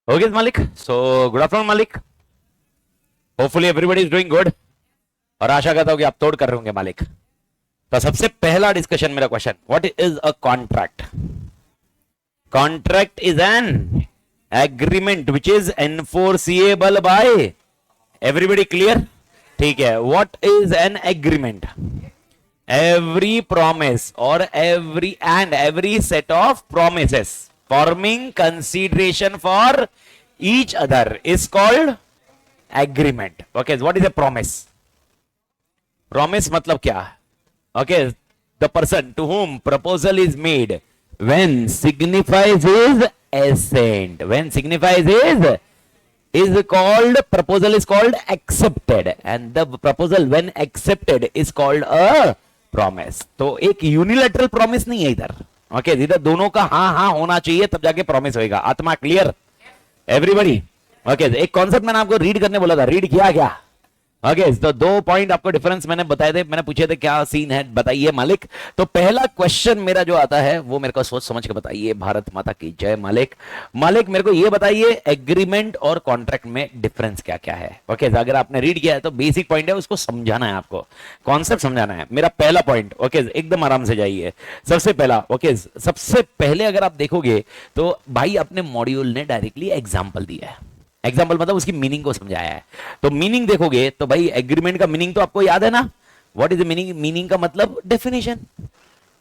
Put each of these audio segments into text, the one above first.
Okay, Malik. So, good afternoon, Malik. Hopefully, everybody is doing good. और आशा करता हूं कि आप तोड़ कर रहे होंगे मालिक। तो सबसे पहला डिस्कशन मेरा question, what is a contract? Contract is an agreement which is enforceable by everybody. Clear? ठीक है। What is an agreement? Every promise और every set of promises forming consideration for each other is called agreement. Okay, what is a promise? Promise मतलब क्या? Okay, the person to whom proposal is made when signifies his assent. When signifies is called, proposal is called accepted, and the proposal when accepted is called a promise. तो एक unilateral promise नहीं है इधर। Okay, इधर दोनों का हाँ हाँ होना चाहिए तब जाके प्रॉमिस होएगा। आत्मा क्लियर एवरीबडी? ओके, एक कॉन्सेप्ट मैंने आपको रीड करने बोला था, रीड किया क्या? ओके, तो दो पॉइंट आपको डिफरेंस मैंने बताए थे, मैंने पूछे थे क्या सीन है बताइए मालिक। तो पहला क्वेश्चन मेरा जो आता है वो मेरे को सोच समझ के बताइए। भारत माता की जय। मालिक मालिक मेरे को ये बताइए, एग्रीमेंट और कॉन्ट्रैक्ट में डिफरेंस क्या क्या है? ओके, अगर आपने रीड किया है तो बेसिक पॉइंट है, उसको समझाना है, आपको कॉन्सेप्ट समझाना है। मेरा पहला पॉइंट, ओके, एकदम आराम से जाइए। सबसे पहला, ओके, सबसे पहले अगर आप देखोगे तो भाई अपने मॉड्यूल ने डायरेक्टली एग्जाम्पल दिया है। एग्जाम्पल मतलब उसकी मीनिंग को समझाया है। तो मीनिंग देखोगे तो भाई एग्रीमेंट का मीनिंग तो आपको याद है ना? What is the meaning? Meaning का मतलब डेफिनेशन।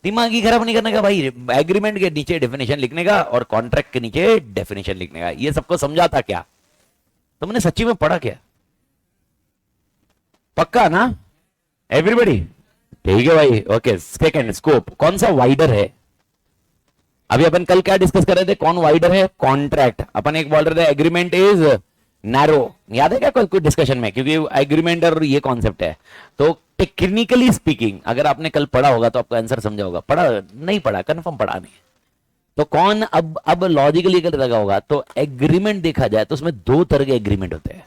दिमाग ही खराब नहीं करने का भाई, एग्रीमेंट के नीचे डेफिनेशन लिखने का और कॉन्ट्रैक्ट के नीचे डेफिनेशन लिखने का। ये सबको समझाता क्या? तुमने सच्ची में पढ़ा क्या? पक्का ना एवरीबडी? ठीक है भाई। ओके, सेकंड, स्कोप कौन सा वाइडर है? अभी अपन कल क्या डिस्कस कर रहे थे? कौन वाइडर है? कॉन्ट्रैक्ट। अपन एक बोल रहे थे एग्रीमेंट इज नैरो। याद है क्या कोई डिस्कशन में? क्योंकि एग्रीमेंट और ये कॉन्सेप्ट है। तो टेक्निकली स्पीकिंग अगर आपने कल पढ़ा होगा तो आपको आंसर समझा होगा। पढ़ा नहीं पढ़ा? कंफर्म पढ़ा नहीं। तो कौन अब लॉजिकली कर लगा होगा। तो एग्रीमेंट देखा जाए तो उसमें दो तरह के एग्रीमेंट होते हैं।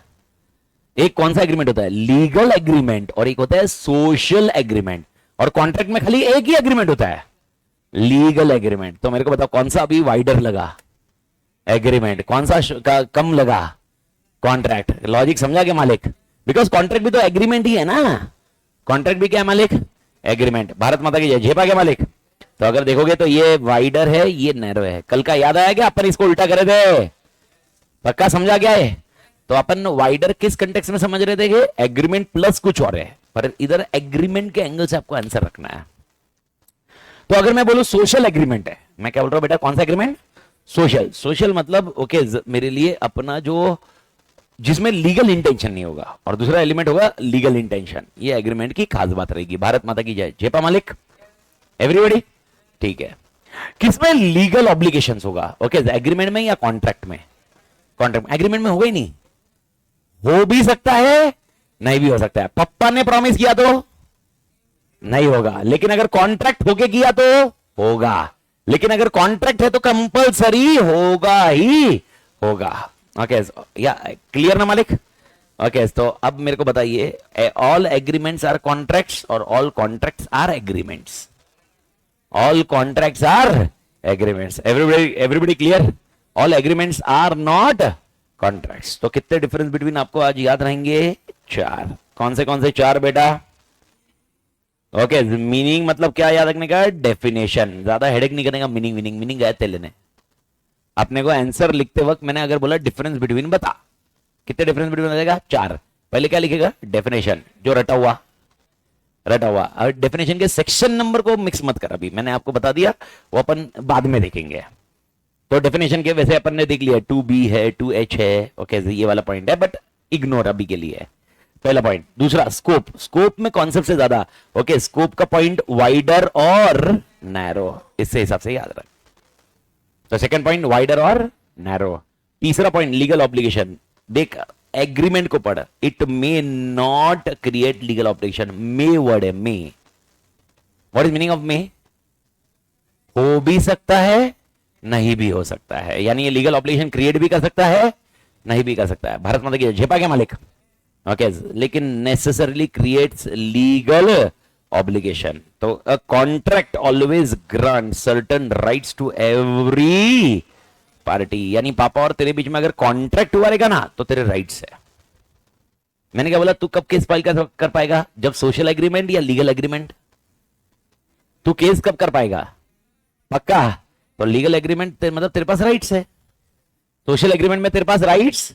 एक कौन सा एग्रीमेंट होता है? लीगल एग्रीमेंट, और एक होता है सोशल एग्रीमेंट। और कॉन्ट्रैक्ट में खाली एक ही एग्रीमेंट होता है, लीगल एग्रीमेंट। तो मेरे को बताओ कौन सा अभी वाइडर लगा? एग्रीमेंट। कौन सा कम लगा? कॉन्ट्रैक्ट। लॉजिक समझा क्या मालिक? बिकॉज कॉन्ट्रैक्ट भी तो एग्रीमेंट ही है ना। कॉन्ट्रैक्ट भी क्या है मालिक? एग्रीमेंट। भारत माता की जय। झेपा क्या मालिक? तो अगर देखोगे तो ये वाइडर है, ये नैरो है। कल का याद आया क्या? अपन इसको उल्टा करे थे। पक्का समझा क्या है? तो अपन वाइडर किस कंटेक्स्ट में समझ रहे थे कि एग्रीमेंट प्लस कुछ और है, पर इधर एग्रीमेंट के एंगल से आपको आंसर रखना है। तो अगर मैं बोलूं सोशल एग्रीमेंट है, मैं क्या बोल रहा हूं बेटा? कौन सा एग्रीमेंट? सोशल। सोशल मतलब ओके, मेरे लिए अपना जो जिसमें लीगल इंटेंशन नहीं होगा, और दूसरा एलिमेंट होगा लीगल इंटेंशन। ये एग्रीमेंट की खास बात रहेगी। भारत माता की जय। जेपा मालिक एवरीबॉडी? ठीक है। किसमें लीगल ऑब्लिगेशंस होगा? ओके, एग्रीमेंट में या कॉन्ट्रैक्ट में? कॉन्ट्रैक्ट। एग्रीमेंट में होगा ही नहीं, हो भी सकता है नहीं भी हो सकता है। पप्पा ने प्रॉमिस किया तो नहीं होगा, लेकिन अगर कॉन्ट्रैक्ट होके किया तो होगा। लेकिन अगर कॉन्ट्रैक्ट है तो कंपलसरी होगा ही होगा। ओके, या क्लियर ना मालिक? ओके, तो अब मेरे को बताइए, ऑल एग्रीमेंट्स आर कॉन्ट्रैक्ट्स और all contracts are agreements? All contracts are agreements. Everybody clear? All agreements are not contracts. तो कितने डिफरेंस बिटवीन आपको आज याद रहेंगे? 4। कौन से 4 बेटा? ओके, मीनिंग मतलब क्या याद रखने का? डेफिनेशन। ज्यादा हेडेक नहीं करने का। मीनिंग गए थे लेने। अपने को आंसर लिखते वक्त मैंने अगर बोला डिफरेंस बिटवीन बता, कितने डिफरेंस बिटवीन बतेगा? 4। पहले क्या लिखेगा? डेफिनेशन, जो रटा हुआ। और डेफिनेशन के सेक्शन नंबर को मिक्स मत कर, अभी मैंने आपको बता दिया, वो अपन बाद में देखेंगे। तो डेफिनेशन के वैसे अपन ने देख लिया, 2B है, 2H है। ओके, ये वाला पॉइंट है, बट इग्नोर अभी के लिए। पहला पॉइंट। दूसरा, स्कोप। स्कोप में कॉन्सेप्ट से ज्यादा, ओके, स्कोप का पॉइंट वाइडर और नैरो, इससे हिसाब से याद रख। तो सेकंड पॉइंट वाइडर और नैरो। तीसरा पॉइंट लीगल ऑब्लिगेशन। देख, एग्रीमेंट को पढ़। It may not create legal obligation. May word है, may. What is meaning of may? हो भी सकता है, नहीं भी हो सकता है। यानी ये लीगल ऑब्लिगेशन क्रिएट भी कर सकता है, नहीं भी कर सकता है। भारत माता की झेपा क्या मालिक? ओके, लेकिन नेसेसरली क्रिएट्स लीगल ऑब्लिगेशन। तो a contract always grants certain rights to every party, यानी पापा और तेरे बीच में अगर कॉन्ट्रैक्ट हुआ रहेगा ना तो तेरे राइट्स है। मैंने क्या बोला, तू कब केस फाइल कर पाएगा, जब सोशल एग्रीमेंट या लीगल एग्रीमेंट। तू केस कब कर पाएगा, पक्का तो लीगल एग्रीमेंट मतलब तेरे पास राइट्स है, सोशल एग्रीमेंट में तेरे पास राइट्स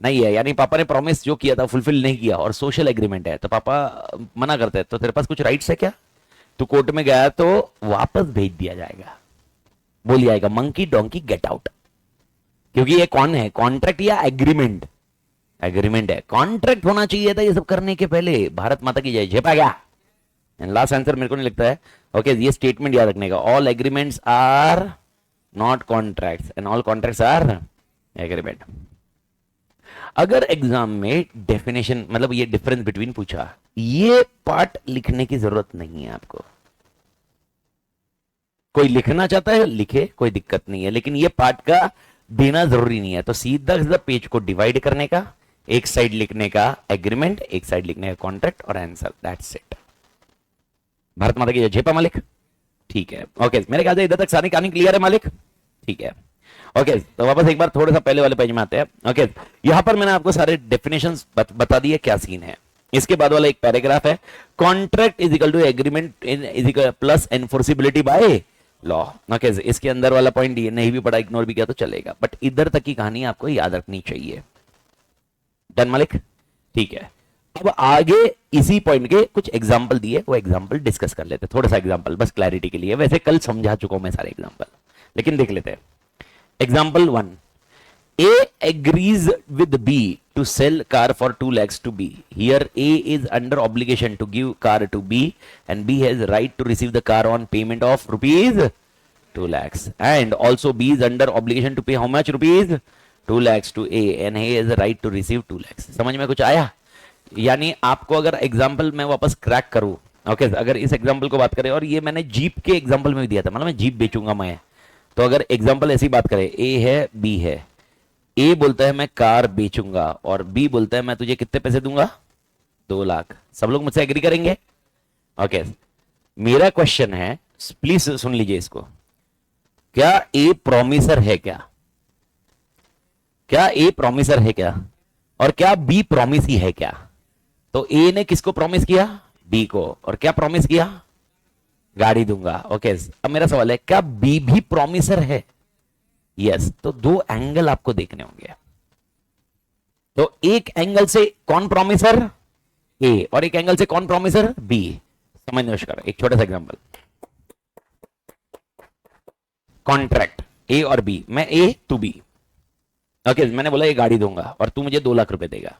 नहीं है, यानी पापा ने प्रॉमिस जो किया था फुलफिल नहीं किया और सोशल एग्रीमेंट है तो पापा मना करते हैं, तो तेरे पास कुछ राइट्स है क्या। तू कोर्ट में गया तो वापस भेज दिया जाएगा, बोल जाएगा मंकी डोंकी गेट आउट, क्योंकि ये कौन है, कॉन्ट्रैक्ट या एग्रीमेंट, एग्रीमेंट है। कॉन्ट्रैक्ट होना चाहिए था ये सब करने के पहले। भारत माता की जय। झेपा गया। एंड लास्ट आंसर मेरे को नहीं लगता है। ओके ये स्टेटमेंट याद रखने का, all agreements are not contracts and all contracts are agreement. अगर एग्जाम में डेफिनेशन मतलब ये डिफरेंस बिटवीन पूछा, ये पार्ट लिखने की जरूरत नहीं है आपको। कोई लिखना चाहता है लिखे, कोई दिक्कत नहीं है, लेकिन ये पार्ट का देना जरूरी नहीं है। तो सीधा सीधा पेज को डिवाइड करने का, एक साइड लिखने का एग्रीमेंट, एक साइड लिखने का कॉन्ट्रैक्ट और answer, that's it. Bharat Mata की जय मालिक। ठीक है ओके, मेरे ख्याल से इधर तक सारी कहानी क्लियर है मालिक। ठीक है ओके तो वापस एक बार थोड़ा सा पहले वाले पेज में आते हैं। ओके यहां पर मैंने आपको सारे डेफिनेशंस बता दिए क्या सीन है। इसके बाद वाला एक पैराग्राफ है, contract is equal to agreement is equal plus enforceability by law. Okay इसके अंदर वाला पॉइंट ये नहीं भी पढ़ा, इग्नोर भी किया तो चलेगा, बट इधर तक की कहानी आपको याद रखनी चाहिए। डन मालिक। ठीक है अब आगे इसी पॉइंट के कुछ एग्जांपल दिए, वो एग्जांपल डिस्कस कर लेते हैं। थोड़ा सा एग्जांपल बस क्लैरिटी के लिए, वैसे कल समझा चुका हूं मैं सारे एग्जांपल, लेकिन देख लेते हैं। Example 1, A agrees with B to sell car for 2 lakhs to B. Here A is under obligation to give car to B and B has right to receive the car on payment of rupees 2 lakhs. And also B is under obligation to pay how much rupees 2 lakhs to A and he has a right to receive 2 lakhs. समझ में कुछ आया? यानी आपको अगर example मैं वापस crack करूं, ओके अगर इस एग्जाम्पल को बात करें, और ये मैंने जीप के एग्जाम्पल में भी दिया था, मतलब मैं जीप बेचूंगा मैं, तो अगर एग्जाम्पल ऐसी बात करें, ए है बी है, ए बोलता है मैं कार बेचूंगा और बी बोलता है मैं तुझे कितने पैसे दूंगा 2 लाख। सब लोग मुझसे एग्री करेंगे। ओके मेरा क्वेश्चन है, प्लीज सुन लीजिए इसको, क्या ए प्रोमिसर है क्या, क्या ए प्रोमिसर है क्या, और क्या बी प्रोमिसी है क्या। तो ए ने किसको प्रॉमिस किया, बी को, और क्या प्रॉमिस किया, गाड़ी दूंगा। ओके अब मेरा सवाल है क्या बी भी प्रॉमिसर है, यस तो 2 एंगल आपको देखने होंगे। तो एक एंगल से कौन प्रॉमिसर, ए, और एक एंगल से कौन प्रॉमिसर, बी। समझ नमस्कार, एक छोटा सा एग्जांपल, कॉन्ट्रैक्ट ए और बी, मैं ए तू बी। ओके मैंने बोला ये गाड़ी दूंगा और तू मुझे 2 लाख रुपए देगा,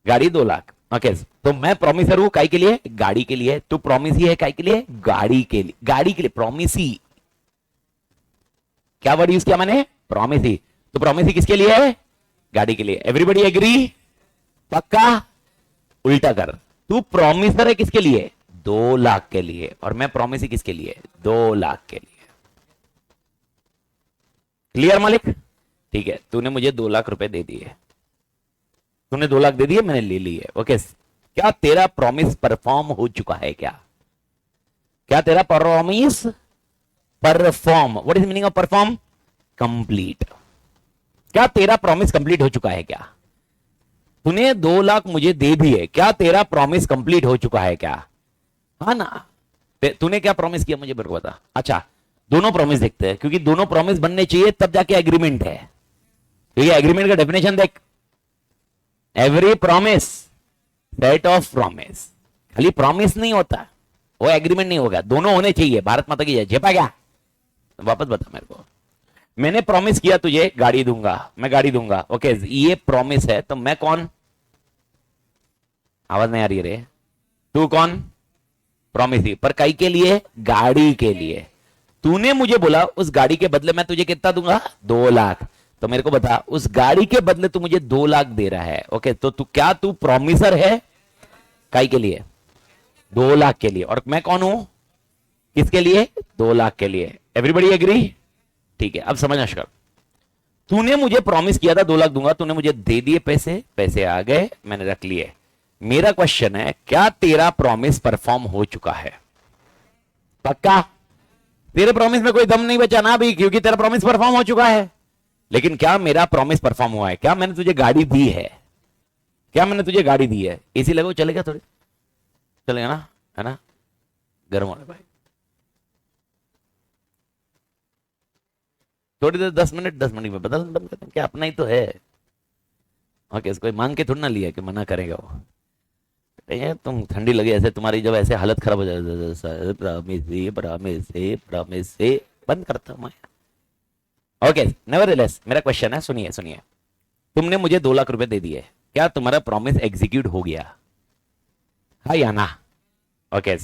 गाड़ी 2 लाख। ओके तो मैं प्रॉमिसर हूं काय के लिए, गाड़ी के लिए, तू प्रॉमिसी है काय के लिए, गाड़ी के लिए, गाड़ी के लिए प्रॉमिसी। क्या वर्ड यूज किया मैंने, प्रॉमिसी। तो प्रॉमिसी किसके लिए है, गाड़ी के लिए। एवरीबॉडी एग्री, पक्का। उल्टा कर, तू प्रॉमिसर है किसके लिए, 2 लाख के लिए, और मैं प्रॉमिसी किसके लिए, 2 लाख के लिए। क्लियर मालिक। ठीक है तूने मुझे 2 लाख रुपए दे दिए, तूने 2 लाख दे दिए, मैंने ले लिए। ओके क्या तेरा प्रॉमिस परफॉर्म हो चुका है क्या, क्या तेरा promise perform, what is meaning of perform, complete. क्या तेरा प्रॉमिस कंप्लीट हो चुका है क्या, तूने 2 लाख मुझे दे दिए, क्या तेरा प्रॉमिस कंप्लीट हो चुका है क्या, हाँ ना। तूने क्या प्रॉमिस किया मुझे बता। अच्छा दोनों प्रॉमिस देखते हैं, क्योंकि दोनों प्रॉमिस बनने चाहिए तब जाके एग्रीमेंट है। तो ये एग्रीमेंट का डेफिनेशन देख, every promise set of promise, खाली प्रॉमिस नहीं होता वो एग्रीमेंट नहीं होगा, दोनों होने चाहिए। भारत माता की जय। झेपा क्या, वापस बता मेरे को। मैंने प्रॉमिस किया तुझे गाड़ी दूंगा, मैं गाड़ी दूंगा। ओके ये प्रॉमिस है, तो मैं कौन, आवाज नहीं आ रही रे, तू कौन, प्रॉमिसी, पर कई के लिए, गाड़ी के लिए। तूने मुझे बोला उस गाड़ी के बदले मैं तुझे कितना दूंगा, 2 लाख। तो मेरे को बता उस गाड़ी के बदले तू मुझे 2 लाख दे रहा है। ओके तो तू क्या, तू प्रॉमिसर है काई के लिए, 2 लाख के लिए, और मैं कौन हूं, किसके लिए, 2 लाख के लिए। Everybody agree. ठीक है अब समझना कर, तूने मुझे प्रॉमिस किया था 2 लाख दूंगा, तूने मुझे दे दिए पैसे, पैसे आ गए, मैंने रख लिए। मेरा क्वेश्चन है क्या तेरा प्रॉमिस परफॉर्म हो चुका है, पक्का। तेरे प्रॉमिस में कोई दम नहीं बचा ना भी, क्योंकि तेरा प्रॉमिस परफॉर्म हो चुका है। लेकिन क्या मेरा प्रॉमिस परफॉर्म हुआ है? क्या मैंने तुझे गाड़ी दी है? क्या मैंने तुझे गाड़ी दी है? एसी लगो, चलेगा? थोड़ी चलेगा ना? है ना? गर्म होने भाई, थोड़ी देर, 10 मिनट, 10 मिनट में बदल बंद करते हैं, क्या अपना ही तो है। ओके, इसको मांग के थोड़ी ना लिया कि मना करेगा वो। ये तुम ठंडी लगे ऐसे, तुम्हारी जब ऐसे हालत खराब हो जाए, प्रॉमिस से बंद करता हूं मैं। ओके, नेवरदलेस मेरा क्वेश्चन है, सुनिए सुनिए। तुमने मुझे 2 लाख रुपए दे दिए, क्या तुम्हारा प्रॉमिस एग्जीक्यूट हो गया? हाँ या ना? ओके,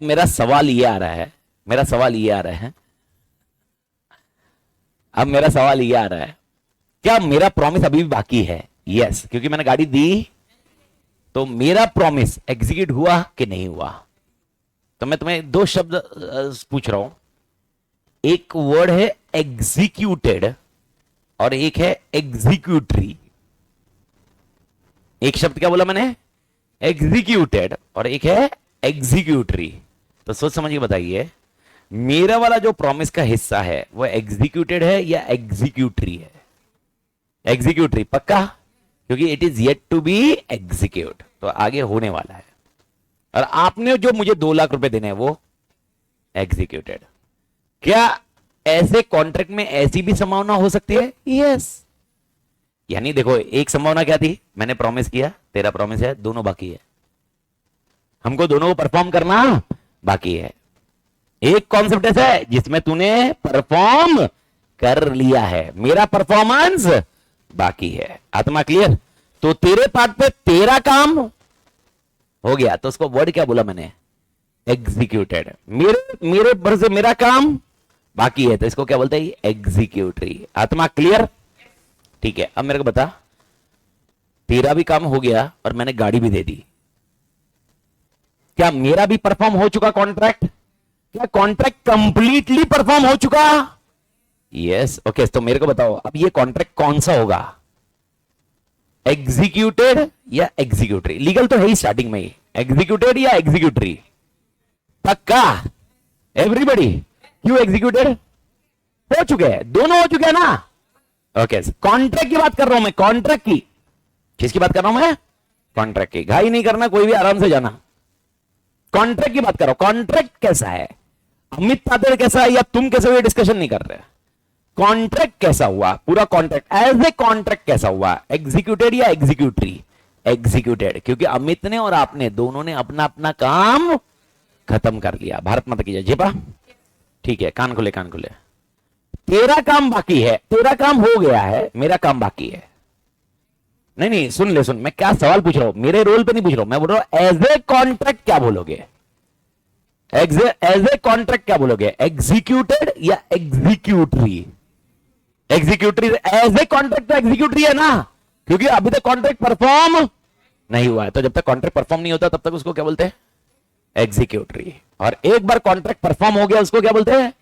मेरा सवाल ये आ रहा है, मेरा सवाल ये आ रहा है, अब मेरा सवाल ये आ रहा है, क्या मेरा प्रॉमिस अभी भी बाकी है? यस, क्योंकि मैंने गाड़ी दी, तो मेरा प्रॉमिस एग्जीक्यूट हुआ कि नहीं हुआ? तो मैं तुम्हें 2 शब्द पूछ रहा हूं, एक वर्ड है एग्जीक्यूटेड और एक है एग्जीक्यूटरी। एक शब्द क्या बोला मैंने? एग्जीक्यूटेड, और एक है एग्जीक्यूटरी। तो सोच समझ के बताइए, मेरा वाला जो प्रॉमिस का हिस्सा है वो एग्जीक्यूटेड है या एग्जीक्यूटरी है? एग्जीक्यूटरी पक्का, क्योंकि it is yet to be execute, तो आगे होने वाला है। और आपने जो मुझे 2 लाख रुपए देने हैं वो एग्जीक्यूटेड। क्या ऐसे कॉन्ट्रैक्ट में ऐसी भी संभावना हो सकती है? यस। यानी देखो, एक संभावना क्या थी, मैंने प्रॉमिस किया, तेरा प्रॉमिस है, दोनों बाकी है, हमको दोनों को परफॉर्म करना बाकी है। एक कॉन्सेप्ट ऐसा है जिसमें तूने परफॉर्म कर लिया है, मेरा परफॉर्मेंस बाकी है। आत्मा क्लियर? तो तेरे पार्ट पे तेरा काम हो गया, तो उसको वर्ड क्या बोला मैंने? एग्जीक्यूटेड। मेरे भर से मेरा काम बाकी है, तो इसको क्या बोलते हैं? एग्जीक्यूटरी। आत्मा क्लियर? ठीक है, अब मेरे को बता, तेरा भी काम हो गया और मैंने गाड़ी भी दे दी, क्या मेरा भी परफॉर्म हो चुका कॉन्ट्रैक्ट? क्या कॉन्ट्रैक्ट कंप्लीटली परफॉर्म हो चुका? यस। ओके, तो मेरे को बताओ, अब ये कॉन्ट्रैक्ट कौन सा होगा, एग्जीक्यूटेड या एग्जीक्यूटरी? लीगल तो है ही स्टार्टिंग में ही, एग्जीक्यूटेड या एग्जीक्यूटरी? पक्का? एवरीबॉडी? क्यों एग्जीक्यूटेड? हो चुके हैं, दोनों हो चुके हैं ना? ओके, कॉन्ट्रैक्ट की बात कर रहा हूं मैं, कॉन्ट्रैक्ट की। किसकी बात कर रहा हूं मैं? कॉन्ट्रैक्ट की। घाई नहीं करना, कोई भी आराम से जाना। कॉन्ट्रैक्ट की बात कर रहा हूं। कॉन्ट्रैक्ट कैसा है, अमित तातेड़ कैसा है या तुम कैसे हुए, डिस्कशन नहीं कर रहे। कॉन्ट्रैक्ट कैसा हुआ, पूरा कॉन्ट्रैक्ट एज ए कॉन्ट्रैक्ट कैसा हुआ, एग्जीक्यूटेड या एग्जीक्यूटरी? एग्जीक्यूटेड, क्योंकि अमित ने और आपने दोनों ने अपना अपना काम खत्म कर लिया। भारत माता की जय। जेपा ठीक है, कान खुले, कान खुले। तेरा काम बाकी है, तेरा काम हो गया है, मेरा काम बाकी है। नहीं नहीं, सुन ले, सुन, मैं क्या सवाल पूछ रहा हूं, मेरे रोल पे नहीं पूछ रहा हूं, मैं बोल रहा हूं एज ए कॉन्ट्रैक्ट क्या बोलोगे? एज ए कॉन्ट्रैक्ट क्या बोलोगे, एग्जीक्यूटेड या executory? Executory. As a contract तो एग्जीक्यूटरी है ना, क्योंकि अभी तक कॉन्ट्रैक्ट परफॉर्म नहीं हुआ है, तो जब तक कॉन्ट्रैक्ट परफॉर्म नहीं होता तब तक उसको क्या बोलते हैं? एग्जीक्यूटरी। और एक बार कॉन्ट्रैक्ट परफॉर्म हो गया उसको क्या बोलते हैं?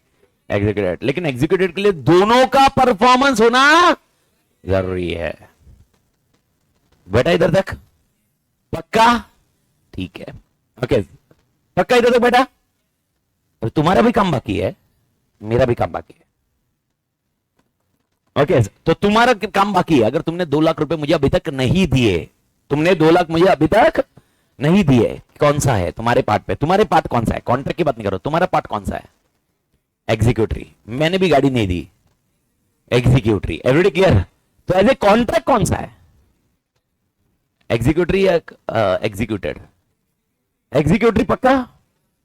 एग्जीक्यूटेड। लेकिन एग्जीक्यूटेड के लिए दोनों का परफॉर्मेंस होना जरूरी है। बेटा इधर तक पक्का? ठीक है, ओके, पक्का इधर तक बेटा? और तुम्हारा भी काम बाकी है, मेरा भी काम बाकी है। ओके, तो तुम्हारा काम बाकी है। अगर तुमने 2 लाख रुपए मुझे अभी तक नहीं दिए, तुमने 2 लाख मुझे अभी तक नहीं दिए, कौन सा है तुम्हारे पार्ट पे? तुम्हारे पार्ट कौन सा है? कॉन्ट्रैक्ट की बात नहीं करो, तुम्हारा पार्ट कौन सा है? एग्जीक्यूटरी। मैंने भी गाड़ी नहीं दी, एग्जीक्यूटरी। Everybody clear? तो एज ए कॉन्ट्रैक्ट कौन सा है, एग्जीक्यूटरी या एग्जीक्यूटेड? एग्जीक्यूटरी पक्का?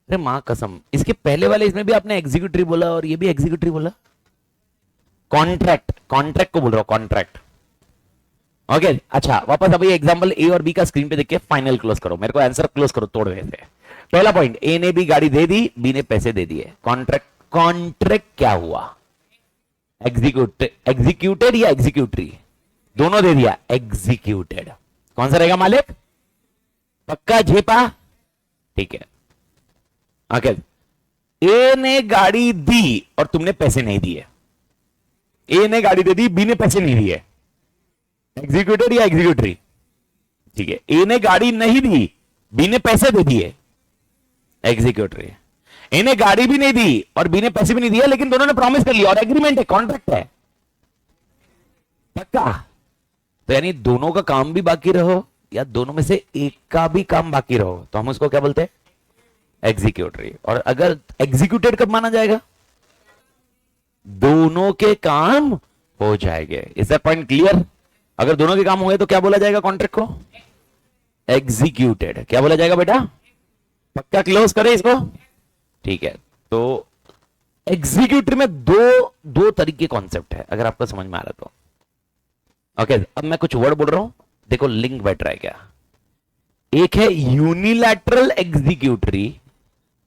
अरे मां कसम, इसके पहले वाले इसमें भी आपने एग्जीक्यूटरी बोला और ये भी एग्जीक्यूटरी बोला। कॉन्ट्रैक्ट, कॉन्ट्रैक्ट को बोल रहा हूं, कॉन्ट्रैक्ट। ओके, अच्छा, वापस अभी एग्जांपल ए और बी का स्क्रीन पे देख के फाइनल क्लोज करो, मेरे को आंसर क्लोज करो तोड़ से। पहला पॉइंट, ए ने भी गाड़ी दे दी, बी ने पैसे दे दिए, कॉन्ट्रैक्ट। कॉन्ट्रैक्ट क्या हुआ, एग्जीक्यूटेड या एग्जीक्यूटरी? दोनों दे दिया, एग्जीक्यूटेड। कौन सा रहेगा मालिक? पक्का झेपा? ठीक है। ओके, ए ने गाड़ी दी और तुमने पैसे नहीं दिए। ए ने गाड़ी दे दी, बी ने पैसे नहीं दिए, एग्जीक्यूटेड या एग्जीक्यूटरी? ठीक है, ए ने गाड़ी नहीं दी, बी ने पैसे दे दिए, एग्जीक्यूटरी। इन्हें गाड़ी भी नहीं दी और बी ने पैसे भी नहीं दिए, लेकिन दोनों ने प्रॉमिस कर लिया और एग्रीमेंट है, कॉन्ट्रैक्ट है, पक्का? तो यानी दोनों का काम भी बाकी रहो या दोनों में से एक का भी काम बाकी रहो तो हम उसको क्या बोलते हैं? एग्जीक्यूटरी। और अगर एग्जीक्यूटेड कब माना जाएगा? दोनों के काम हो जाएंगे। Is that point clear? अगर दोनों के काम हुए तो क्या बोला जाएगा कॉन्ट्रैक्ट को? एग्जीक्यूटेड। क्या बोला जाएगा बेटा? पक्का क्लोज करें इसको? ठीक है। तो एग्जीक्यूटरी में दो तरीके कॉन्सेप्ट है, अगर आपको समझ में आ रहा तो। ओके, अब मैं कुछ वर्ड बोल रहा हूं, देखो लिंक बैठ रहा है क्या। एक है यूनिलैटरल एग्जीक्यूटरी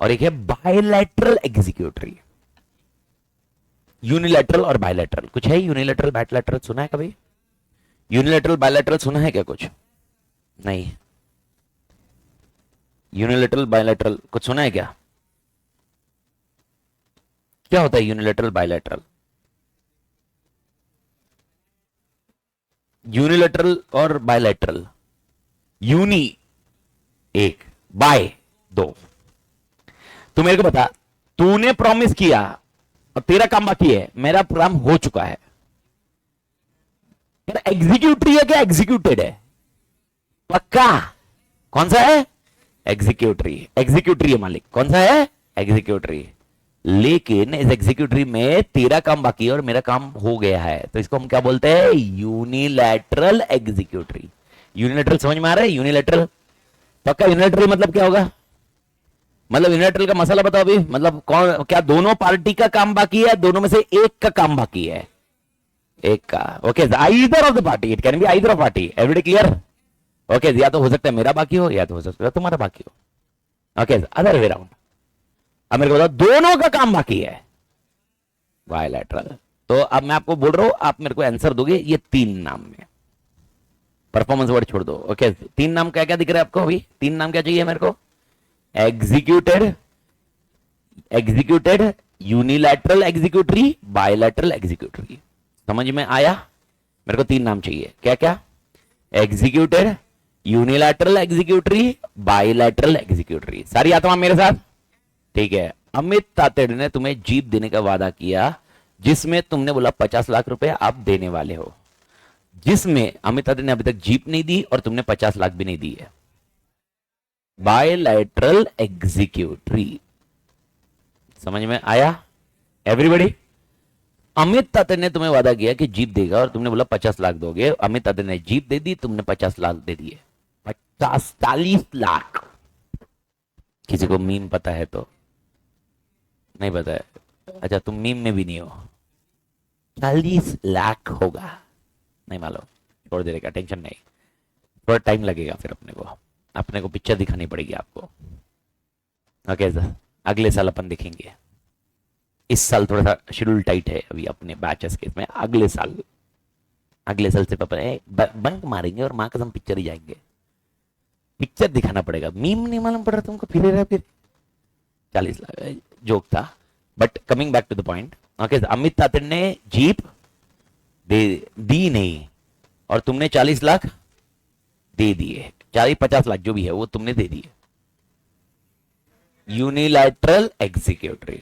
और एक है बायलैटरल एग्जीक्यूटरी। यूनिलैटरल और बायलैटरल, कुछ है यूनिलैटरल बायलैटरल सुना है कभी? यूनिलैटरल बायलैटरल सुना है क्या कुछ? नहीं। यूनिलैटरल बायलैटरल कुछ सुना है क्या? क्या होता है यूनिलैटरल बायलैटरल? यूनिलैटरल और बायलैटरल, यूनी एक, बाय दो। तू मेरे को बता, तूने प्रॉमिस किया और तेरा काम बाकी है, मेरा काम हो चुका है, एग्जीक्यूटरी है क्या एग्जीक्यूटेड है? पक्का? कौन सा है? एग्जीक्यूटरी। एग्जीक्यूटरी है मालिक। कौन सा है? एग्जीक्यूटरी। लेकिन इस एग्जीक्यूटरी में तेरा काम बाकी है और मेरा काम हो गया है, तो इसको हम क्या बोलते हैं? Unilateral executory. यूनिलैटरल समझ में आ रहा है? यूनिलैटरल पक्का? यूनिलैटरल मतलब क्या होगा? मतलब यूनिलैटरल का मसला बताओ अभी। मतलब कौन, क्या दोनों पार्टी का काम बाकी है? दोनों में से एक का काम बाकी है? एक का। Okay, either of the party, it can be either of party. Everybody clear? Okay, या तो हो सकता है मेरा बाकी हो या तो हो सकता है तुम्हारा बाकी हो। Okay, other way round. अब मेरे को बताओ, दोनों का काम बाकी है, बायलैटरल। तो अब मैं आपको बोल रहा हूं, आप मेरे को आंसर दोगे ये तीन नाम में। परफॉर्मेंस वर्ड छोड़ दो। ओके, तीन नाम क्या क्या दिख रहा है आपको अभी? तीन नाम क्या चाहिए मेरे को? Executed, executed, unilateral executory, bilateral executory. समझ में आया? मेरे को तीन नाम चाहिए। क्या क्या? Executed, unilateral executory, bilateral executory. सारी आत्मा मेरे साथ? ठीक है। अमित तातेड़ ने तुम्हें जीप देने का वादा किया, जिसमें तुमने बोला 50 लाख रुपए आप देने वाले हो, जिसमें अमित तातेड़ ने अभी तक जीप नहीं दी और तुमने 50 लाख भी नहीं दी है। Bilateral executory. समझ में आया एवरीबॉडी? अमित तातेड़ ने तुम्हें वादा किया कि जीप देगा और तुमने बोला 50 लाख दोगे। अमित तातेड़ ने जीप दे दी, तुमने 50 लाख दे दिए। 40 लाख। किसी को मीम पता है तो? नहीं पता है? अच्छा, तुम मीम में भी नहीं हो। 40 लाख होगा, नहीं मालूम, छोड़ देगा, टेंशन नहीं। थोड़ा टाइम लगेगा, फिर अपने को पिक्चर दिखानी पड़ेगी आपको। ओके सर, अगले साल अपन दिखेंगे। इस साल थोड़ा सा शेड्यूल टाइट है अभी अपने बैचेस के इसमें। अगले साल से अपन बंक मारेंगे और माँ कसम पिक्चर ही जाएंगे। पिक्चर दिखाना पड़ेगा, मीम नहीं मालूम पड़ रहा तुमको? फिर 40 लाख जोक था, but coming back to the point. Okay, Amit Tated ने जीप दी नहीं और तुमने 40 लाख दे दिए। 50 लाख जो भी है वो तुमने दे दिए। Unilateral executory.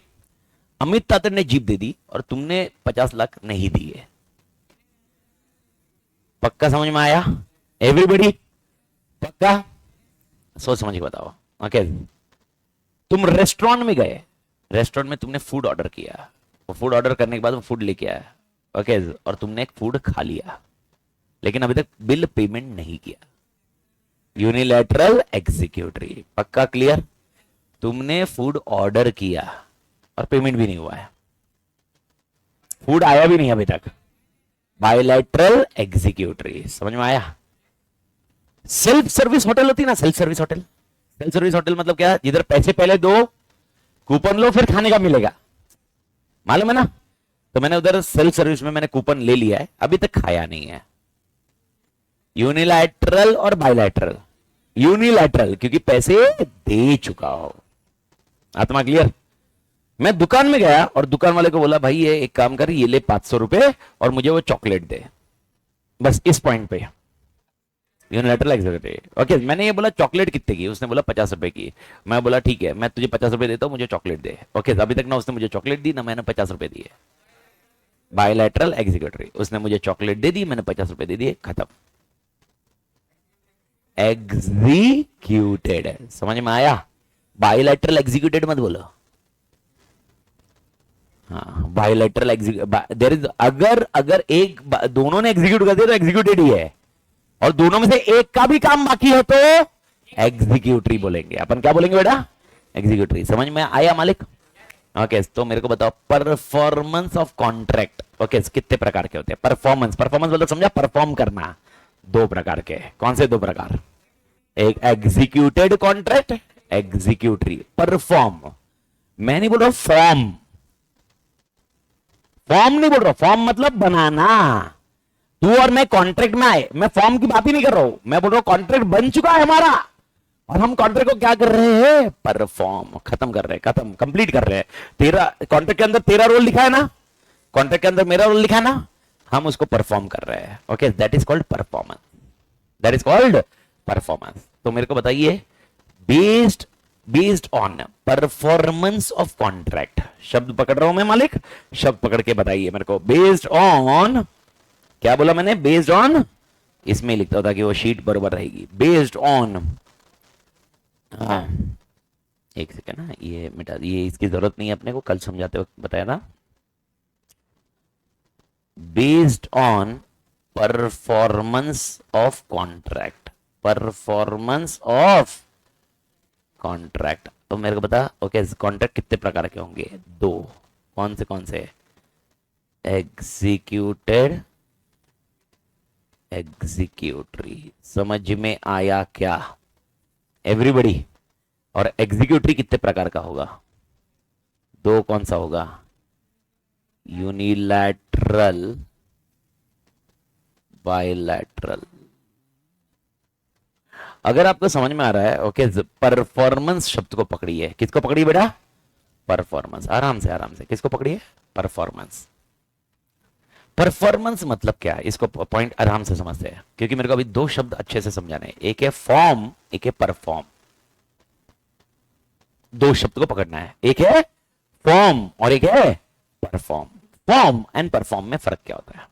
अमित तातेड़ ने जीप दे दी और तुमने 50 लाख नहीं दिए। पक्का समझ में आया एवरीबॉडी? पक्का? सोच समझ के बताओ। ओके, तुम रेस्टोरेंट में गए, रेस्टोरेंट में तुमने फूड ऑर्डर किया, वो फूड ऑर्डर करने के बाद वो फूड लेके आया। ओके, और तुमने एक फूड खा लिया, लेकिन अभी तक बिल पेमेंट नहीं किया। Unilateral executory. पक्का क्लियर? तुमने फूड ऑर्डर किया और पेमेंट भी नहीं हुआ है, फूड आया भी नहीं अभी तक। Bilateral executory. समझ में आया? सेल्फ सर्विस होटल होती है ना, self service hotel. Self service hotel मतलब क्या? जिधर पैसे पहले दो, कूपन लो, फिर खाने का मिलेगा, मालूम है ना? तो मैंने उधर सेल्फ सर्विस में मैंने कूपन ले लिया है, अभी तक खाया नहीं है। यूनिलैटरल और बायलैटरल। यूनिलैटरल क्योंकि पैसे दे चुका हो। आत्मा क्लियर? मैं दुकान में गया और दुकान वाले को बोला, भाई ये एक काम कर, ये ले 500 रुपए और मुझे वो चॉकलेट दे। बस इस पॉइंट पे यूनिलैटरल एग्जीक्यूटिव। ओके, मैंने ये बोला चॉकलेट कितने की? उसने बोला 50 रुपए की। मैं बोला ठीक है, मैं तुझे 50 रुपए देता हूं, मुझे चॉकलेट दे। ओके, अभी तक ना उसने मुझे चॉकलेट दी ना मैंने 50 रुपए दिए। बायलैटरल एग्जीक्यूटरी, उसने मुझे चॉकलेट दे दी, मैंने 50 रुपए दे दिए, खत्म। एग्जीक्यूटेड, समझ में आया? बायलैटरल एग्जीक्यूटेड मत बोलो। हाँ, बायलैटरल देयर इज, अगर अगर एक दोनों ने एग्जीक्यूट कर दिया तो एग्जीक्यूटेड ही है, और दोनों में से एक का भी काम बाकी है तो एग्जीक्यूटरी बोलेंगे अपन। क्या बोलेंगे बेटा? एग्जीक्यूटरी। समझ में आया मालिक? ओके, तो मेरे को बताओ परफॉर्मेंस ऑफ कॉन्ट्रैक्ट। ओके, कितने प्रकार के होते हैं? परफॉर्मेंस, परफॉर्मेंस मतलब समझा? परफॉर्म करना। दो प्रकार के। कौन से दो प्रकार? एक एग्जीक्यूटेड कॉन्ट्रैक्ट, एग्जीक्यूटरी। परफॉर्म, मैं नहीं बोल रहा फॉर्म, फॉर्म नहीं बोल रहा, फॉर्म मतलब बनाना। तू और मैं कॉन्ट्रैक्ट में आए, मैं फॉर्म की बात ही नहीं कर रहा हूं, मैं बोल रहा हूं कॉन्ट्रैक्ट बन चुका है हमारा, और हम कॉन्ट्रैक्ट को क्या कर रहे हैं? परफॉर्म, खत्म कर रहे हैं, खत्म, कंप्लीट कर रहे हैं। तेरा कॉन्ट्रैक्ट के अंदर तेरा रोल लिखा है ना, कॉन्ट्रैक्ट के अंदर मेरा रोल लिखा है ना, हम उसको परफॉर्म कर रहे हैं। Okay, that is called performance, that is called performance. तो मेरे को बताइए, based based on performance of contract, शब्द पकड़ रहा हूं मैं मालिक, शब्द पकड़ के बताइए मेरे को। बेस्ड ऑन, क्या बोला मैंने? बेस्ड ऑन, इसमें लिखता होता कि वो शीट बराबर रहेगी। बेस्ड ऑन, एक सेकेंड ना, ये मिटा, ये इसकी जरूरत नहीं है अपने को, कल समझाते वक्त बताया था। Based on performance of contract, performance of contract. तो मेरे को बता, ओके, कॉन्ट्रैक्ट कितने प्रकार के होंगे? दो। कौन से कौन से? Executed, executory. समझ में आया क्या एवरीबॉडी? और एग्जीक्यूटरी कितने प्रकार का होगा? दो। कौन सा होगा? Unilateral, bilateral. अगर आपको समझ में आ रहा है, ओके, परफॉर्मेंस शब्द को पकड़िए। किसको पकड़िए बेटा? परफॉर्मेंस। आराम से, आराम से। किसको पकड़िए? परफॉर्मेंस। परफॉर्मेंस मतलब क्या है, इसको पॉइंट आराम से समझते हैं, क्योंकि मेरे को अभी दो शब्द अच्छे से समझाने हैं। एक है फॉर्म, एक है परफॉर्म। दो शब्द को पकड़ना है, एक है फॉर्म और एक है परफॉर्म। फॉर्म एंड परफॉर्म में फर्क क्या होता है?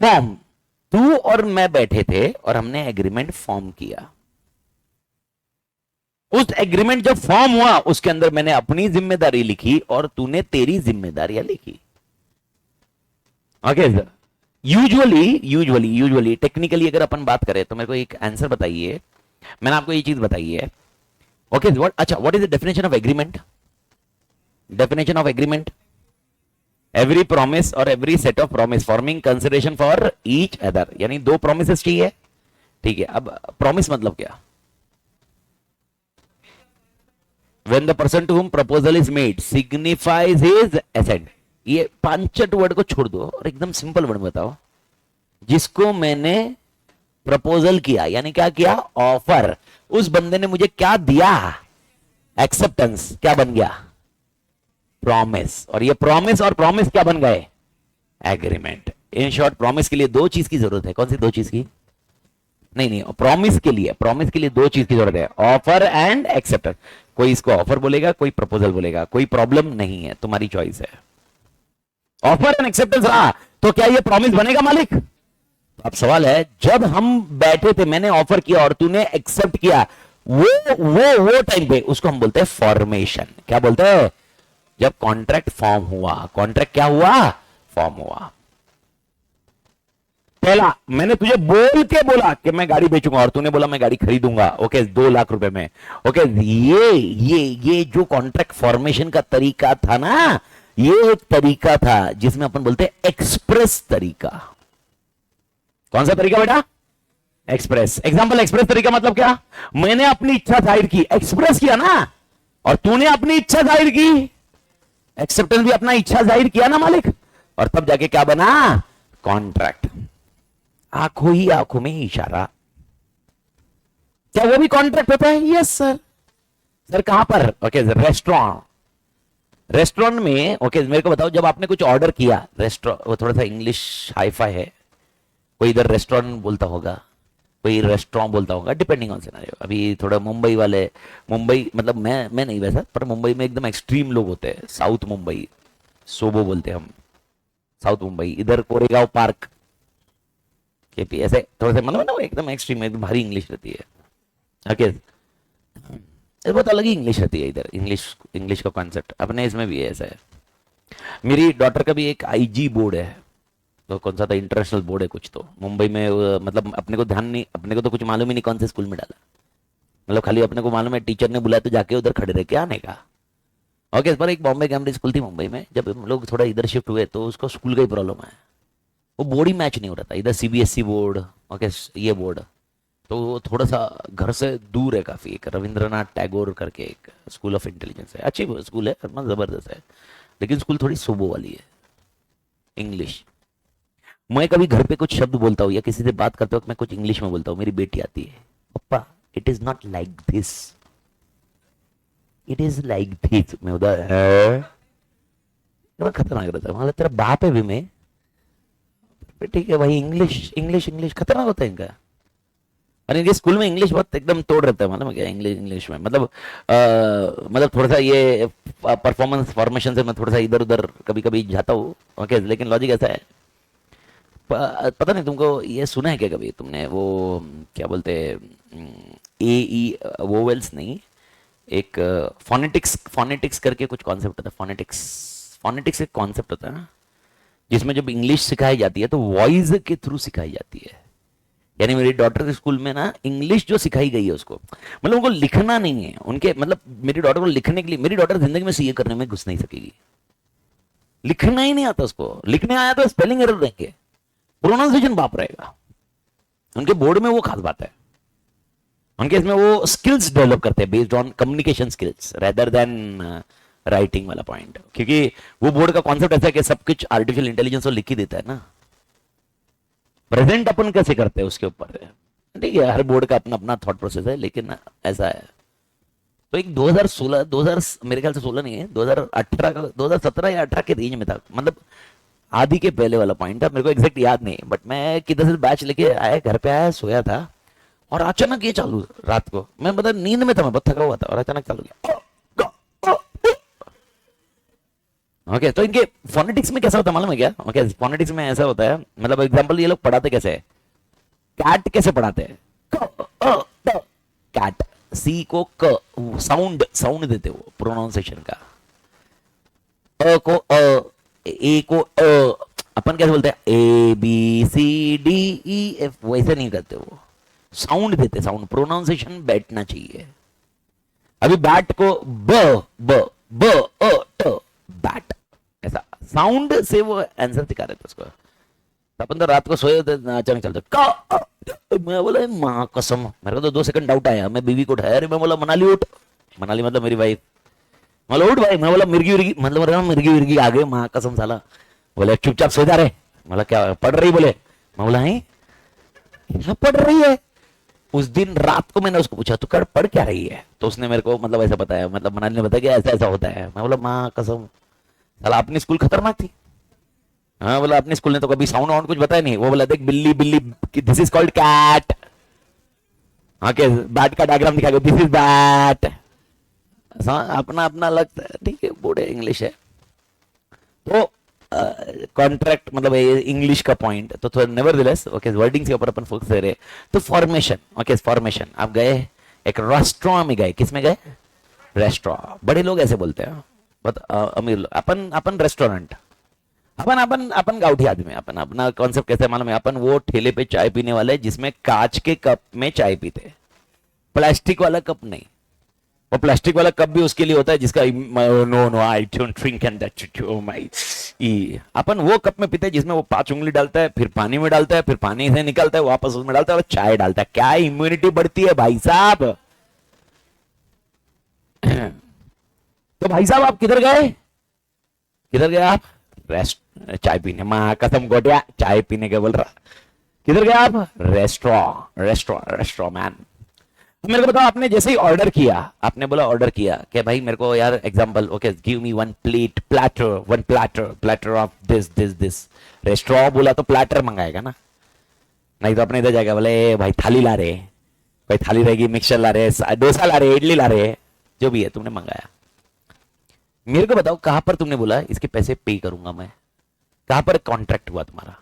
फॉर्म, तू और मैं बैठे थे और हमने एग्रीमेंट फॉर्म किया। उस एग्रीमेंट जब फॉर्म हुआ, उसके अंदर मैंने अपनी जिम्मेदारी लिखी और तूने तेरी जिम्मेदारियां लिखी। Okay, usually usually usually technically अगर अपन बात करें तो मेरे को एक आंसर बताइए। मैंने आपको ये चीज बताई है। ओके, अच्छा, what is the definition of agreement? Definition of agreement, every promise और every set of promise forming consideration for each other, यानी दो प्रॉमिसेस चाहिए। ठीक है, अब प्रॉमिस मतलब क्या? When the person to whom proposal is made signifies his assent। ये पांचट वर्ड को छोड़ दो और एकदम सिंपल वर्ड बताओ। जिसको मैंने प्रपोजल किया, यानी क्या किया? ऑफर। उस बंदे ने मुझे क्या दिया? एक्सेप्टेंस। क्या बन गया? प्रॉमिस। और ये प्रॉमिस और प्रॉमिस क्या बन गए? एग्रीमेंट। इन शॉर्ट, प्रॉमिस के लिए दो चीज की जरूरत है। कौन सी दो चीज की? नहीं नहीं, प्रॉमिस के लिए दो चीज की जरूरत है, ऑफर एंड एक्सेप्टेंस। कोई इसको ऑफर बोलेगा, कोई प्रपोजल बोलेगा, कोई प्रॉब्लम नहीं है, तुम्हारी चॉइस है। ऑफर एंड एक्सेप्टेंस रहा तो क्या ये प्रॉमिस बनेगा मालिक? अब सवाल है, जब हम बैठे थे, मैंने ऑफर किया और तूने एक्सेप्ट किया, वो टाइम पे उसको हम बोलते हैं फॉर्मेशन। क्या बोलते हैं? जब कॉन्ट्रैक्ट फॉर्म हुआ। कॉन्ट्रैक्ट क्या हुआ? फॉर्म हुआ। पहला, मैंने तुझे बोल के बोला कि मैं गाड़ी बेचूंगा और तूने बोला मैं गाड़ी खरीदूंगा, ओके, 2 लाख रुपए में। ओके, ये जो कॉन्ट्रैक्ट फॉर्मेशन का तरीका था ना, ये एक तरीका था जिसमें अपन बोलते हैं एक्सप्रेस तरीका। कौन सा तरीका बेटा? एक्सप्रेस। एग्जांपल, एक्सप्रेस तरीका मतलब क्या? मैंने अपनी इच्छा जाहिर की, एक्सप्रेस किया ना, और तूने अपनी इच्छा जाहिर की, एक्सेप्टेंस भी अपना इच्छा जाहिर किया ना मालिक, और तब जाके क्या बना? कॉन्ट्रैक्ट। आंखों ही आंखों में इशारा, क्या वो भी कॉन्ट्रैक्ट होता है? Yes sir. सर कहां पर? Okay, restaurant. रेस्टोरेंट में, ओके, मेरे को बताओ, जब आपने कुछ ऑर्डर किया, रेस्टोरेंट, वो थोड़ा सा इंग्लिश हाईफाई है, कोई इधर रेस्टोरेंट बोलता होगा, कोई रेस्टोरेंट बोलता होगा, डिपेंडिंग ऑन सिनेरियो। अभी थोड़ा मुंबई वाले, मुंबई मतलब मैं नहीं वैसा, पर मुंबई में एकदम एक्सट्रीम लोग होते हैं, साउथ मुंबई, सोबो बोलते हैं हम, साउथ मुंबई, इधर कोरेगांव पार्क, केपी, ऐसे थोड़े से मतलब ना वो एकदम एक्सट्रीम एकदम भारी इंग्लिश रहती है। ओके, ये बहुत अलग ही इंग्लिश रहती है इधर, इंग्लिश इंग्लिश का कॉन्सेप्ट अपने इसमें भी है ऐसा है। मेरी डॉटर का भी एक आईजी बोर्ड है, तो कौन सा था, इंटरनेशनल बोर्ड है कुछ, तो मुंबई में मतलब अपने को ध्यान नहीं, अपने को तो कुछ मालूम ही नहीं कौन से स्कूल में डाला, मतलब खाली अपने को मालूम है टीचर ने बुलाया तो जाके उधर खड़े रह के आने का। ओके, इस पर एक बॉम्बे कैम्ब्रिज स्कूल थी मुंबई में, जब हम लोग थोड़ा इधर शिफ्ट हुए तो उसको स्कूल का ही प्रॉब्लम है, वो बोर्ड ही मैच नहीं हो रहा था, इधर सीबीएसई बोर्ड, ओके ये बोर्ड, तो वो थोड़ा सा घर से दूर है काफी। एक रविंद्रनाथ टैगोर करके एक स्कूल ऑफ इंटेलिजेंस है, अच्छी स्कूल है, जबरदस्त है, लेकिन स्कूल थोड़ी सुबह वाली है इंग्लिश। मैं कभी घर पे कुछ शब्द बोलता हूँ या किसी से बात करते वक्त मैं कुछ इंग्लिश में बोलता हूँ, मेरी बेटी आती है, पप्पा it is not like this, it is like this. मैं उधर खतरनाक रहता है, मतलब तेरा बाप है भी मैं, ठीक है भाई, इंग्लिश इंग्लिश इंग्लिश खतरनाक होता है इनका। और इनके स्कूल में इंग्लिश बहुत एकदम तोड़ रहता है, मतलब क्या इंग्लिश इंग्लिश में, मतलब थोड़ा सा ये परफॉर्मेंस फॉर्मेशन से मैं थोड़ा सा इधर उधर कभी कभी जाता हूँ। ओके, लेकिन लॉजिक ऐसा है, पता नहीं तुमको ये सुना है क्या कभी तुमने, वो क्या बोलते हैं, ए ई वोवेल्स नहीं, एक फोनेटिक्स, फोनेटिक्स करके कुछ कॉन्सेप्ट होता है, फोनेटिक्स, फोनेटिक्स एक कॉन्सेप्ट होता है ना, जिसमें जब इंग्लिश सिखाई जाती है तो वॉइस के थ्रू सिखाई जाती है। यानी मेरी डॉटर के स्कूल में ना इंग्लिश जो सिखाई गई है उसको, मतलब उनको लिखना नहीं है उनके, मतलब मेरी डॉटर को लिखने के लिए, मेरी डॉटर जिंदगी में सीए करने में घुस नहीं सकेगी, लिखना ही नहीं आता उसको, लिखने आया तो स्पेलिंग एरर देंगे, प्रोनाउंसिएशन बाप रहेगा। उनके बोर्ड में वो खास बात है, उनके इसमें वो स्किल्स डेवलप करते हैं based on communication skills rather than writing वाला पॉइंट, क्योंकि वो बोर्ड का कॉन्सेप्ट ऐसा है कि सब कुछ आर्टिफिशियल इंटेलिजेंस वो लिख ही देता है ना, प्रेजेंट अपन कैसे करते हैं उसके ऊपर है, ठीक है, हर बोर्ड का अपना अपना थॉट प्रोसेस है, लेकिन ऐसा है। तो एक 2016 2000 मेरे ख्याल से 16 नहीं है, 2018 का, 2017 या 18 के रेंज में था, मतलब आदि के पहले वाला पॉइंट था, मेरे को एग्जैक्ट याद नहीं, बट मैं किधर से बैच लेके आया, घर पे आया, सोया था, और अचानक ये चालू रात को, मैं मतलब नींद में था, मैं बहुत थका हुआ था, और अचानक चालू किया। ओके, तो इनके फोनेटिक्स में कैसा होता है मालूम है क्या? ओके, फोनेटिक्स में ऐसा होता है, मतलब एग्जांपल ये लोग पढ़ाते कैसे है, कैट कैसे पढ़ाते हैं, कैट, सी को क, साउंड साउंड देते वो प्रोनाउंसिएशन का, अ को अ, ए को अ, अपन कैसे बोलते हैं, A B C D E F, वैसे नहीं करते वो, साउंड देते, साउंड, प्रोनाउंसिएशन बैठना चाहिए। अभी बैट को ब ब ब अ ट, बैट, ऐसा साउंड से वो आंसर दिखा रहे थे उसको। अपन तो रात को सोए थे, अचानक चलते, मैं बोला माँ कसम, मेरे को तो 2 सेकंड डाउट आया, मैं बीवी को उठाया, मैं बोला मनाली उठ, मनाली मतलब मेरी वाइफ, बोला उठ भाई, मैं बोला मिर्गी विर्गी, मतलब मिर्गी विर्गी आ गए, माँ कसम साला, बोले चुपचाप सो जा रहे, बोला क्या पढ़ रही, बोले, मैं बोला है क्या पढ़ रही है। उस दिन रात को मैंने उसको पूछा तू कर पढ़ क्या रही है, तो उसने मेरे को मतलब ऐसा बताया, मतलब मनाली ने बताया कि ऐसा ऐसा होता है। मैं बोला माँ कसम साला अपनी स्कूल खतरनाक थी। हाँ बोला अपने स्कूल ने तो कभी साउंड वाउंड कुछ बताया नहीं, वो बोला देख बिल्ली बिल्ली, दिस इज कॉल्ड कैट, हाँ के बैट का डायग्राम दिखा, दिस इज बैट, अपना अपना लगता है, ठीक है, बोर्ड इंग्लिश है। तो कॉन्ट्रैक्ट मतलब इंग्लिश का पॉइंट, तो थोड़ा नेवरदलेस ओके, वर्डिंग के ऊपर अपन फोकस दे रहे। तो फॉर्मेशन, ओके फॉर्मेशन, आप गए एक रेस्टोरेंट में गए, किस में गए, रेस्टोरेंट, बड़े लोग ऐसे बोलते हैं, बहुत अमीर लोग, अपन अपन रेस्टोरेंट, अपन अपन अपन गाउठी आदमी, अपन अपना कॉन्सेप्ट कैसे मालूम है, अपन वो ठेले पे चाय पीने वाले जिसमें कांच के कप में चाय पीते, प्लास्टिक वाला कप नहीं। वो प्लास्टिक वाला कप भी उसके लिए होता है जिसका no no I don't drink and that my, अपन वो कप में पीते हैं जिसमें वो 5 उंगली डालता है, फिर पानी में डालता है, फिर पानी से निकलता है, वापस उसमें डालता है और चाय डालता है। क्या इम्यूनिटी बढ़ती है भाई साहब। तो भाई साहब आप किधर गए, किधर गए आप, रेस्ट चाय पीने, माँ कसम गोटिया चाय पीने के बोल रहा, किधर गए आप, रेस्टोरेंट रेस्टोरेंट रेस्टोरेंट मैन। मेरे को बताओ, आपने जैसे ही ऑर्डर किया, आपने बोला ऑर्डर किया कि भाई मेरे को यार example, okay give me one plate platter, one platter platter of this this this, restaurant बोला तो प्लेटर मंगाएगा ना, नहीं तो अपने इधर जाएगा बोले भाई थाली ला रहे, कोई थाली रहेगी, मिक्सचर ला रहे, डोसा ला रहे, इडली ला रहे, जो भी है तुमने मंगाया। मेरे को बताओ कहां पर तुमने बोला इसके पैसे पे करूंगा मैं, कहां पर कॉन्ट्रैक्ट हुआ तुम्हारा?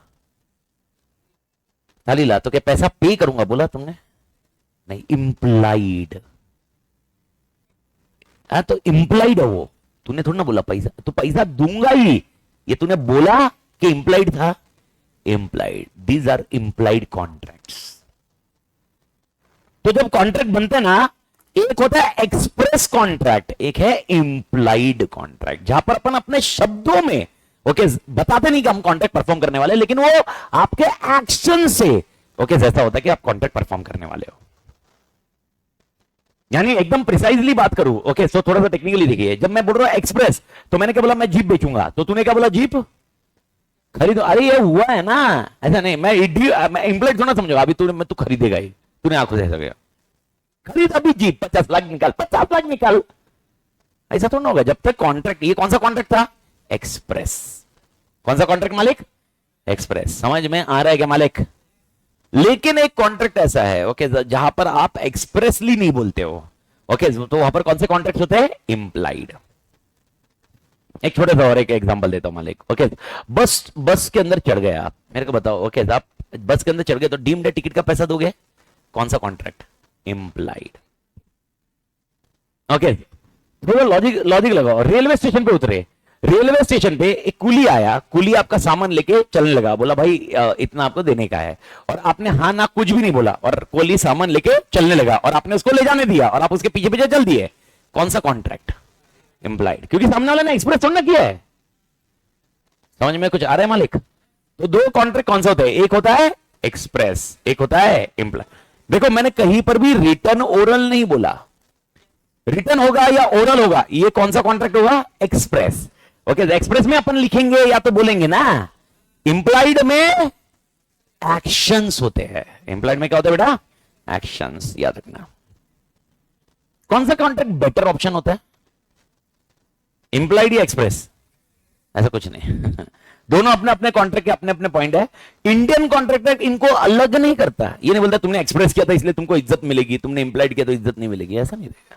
ताली ला। तो क्या पैसा पे करूंगा बोला तुमने? नहीं, इम्प्लाइड। तो इम्प्लाइड है वो, तूने थोड़ा ना बोला पैसा, तो पैसा दूंगा ही, ये तूने बोला कि इम्प्लाइड था। Implied, these are implied contracts. तो जब कॉन्ट्रैक्ट बनते हैं ना, एक होता है एक्सप्रेस कॉन्ट्रैक्ट, एक है इम्प्लाइड कॉन्ट्रैक्ट, जहां पर अपन अपने शब्दों में ओके बताते नहीं कि हम कॉन्ट्रैक्ट परफॉर्म करने वाले, लेकिन वो आपके एक्शन से ओके जैसा होता है कि आप कॉन्ट्रैक्ट परफॉर्म करने वाले हो। यानी एकदम प्रिसाइजली बात करूं, ओके सो थोड़ा सा टेक्निकली देखिए, जब मैं बोल रहा हूं एक्सप्रेस, तो मैंने क्या बोला? मैं जीप बेचूंगा, तो तूने क्या बोला? जीप खरीदो। अरे ये हुआ है ना, ऐसा नहीं। मैं इम्प्लाइड थोड़ा समझो, अभी तू खरीदेगा ही, तूने आंखों से ऐसा गया खरीद अभी जीप, 50 लाख निकाल, 50 लाख निकाल, ऐसा तो ना होगा जब तक कॉन्ट्रैक्ट। ये कौन सा कॉन्ट्रैक्ट था? एक्सप्रेस। कौन सा कॉन्ट्रैक्ट मालिक? एक्सप्रेस। समझ में आ रहा है क्या मालिक? लेकिन एक कॉन्ट्रैक्ट ऐसा है ओके जहां पर आप एक्सप्रेसली नहीं बोलते हो, ओके तो वहां पर कौन से कॉन्ट्रैक्ट होते हैं? इंप्लाइड। एक छोटे सा और एक एग्जांपल देता हूं मालिक। ओके बस के अंदर चढ़ गए आप, मेरे को बताओ ओके आप बस के अंदर चढ़ गए तो डीम्ड टिकट का पैसा दोगे? कौन सा कॉन्ट्रैक्ट? इंप्लाइड। ओके थोड़ा लॉजिक लगाओ। रेलवे स्टेशन पे उतरे, रेलवे स्टेशन पे एक कुली आया, कुली आपका सामान लेके चलने लगा, बोला भाई इतना आपको देने का है, और आपने हाँ ना कुछ भी नहीं बोला, और कुली सामान लेके चलने लगा और आपने उसको ले जाने दिया और आप उसके पीछे पीछे चल दिए। कौन सा कॉन्ट्रैक्ट? इंप्लाइड, क्योंकि सामने वाले ने एक्सप्रेस थोड़ा किया है। समझ में कुछ आ रहा है मालिक? तो दो कॉन्ट्रैक्ट कौन सा होता है? एक होता है एक्सप्रेस, एक होता है इंप्लाइड। देखो मैंने कहीं पर भी रिटर्न ओरल नहीं बोला, रिटर्न होगा या ओरल होगा, ये कौन सा कॉन्ट्रैक्ट होगा? एक्सप्रेस। ओके एक्सप्रेस में अपन लिखेंगे या तो बोलेंगे ना, इंप्लाइड में एक्शंस होते हैं। इंप्लाइड में क्या होता है बेटा? एक्शंस, याद रखना। कौन सा कॉन्ट्रैक्ट बेटर ऑप्शन होता है? इंप्लाइड या एक्सप्रेस? ऐसा कुछ नहीं दोनों अपने अपने कॉन्ट्रैक्ट के अपने अपने पॉइंट है। इंडियन कॉन्ट्रैक्टर इनको अलग नहीं करता, ये नहीं बोलता तुमने एक्सप्रेस किया था इसलिए तुमको इज्जत मिलेगी, तुमने इंप्लाइड किया तो इज्जत नहीं मिलेगी, ऐसा नहीं रहेगा।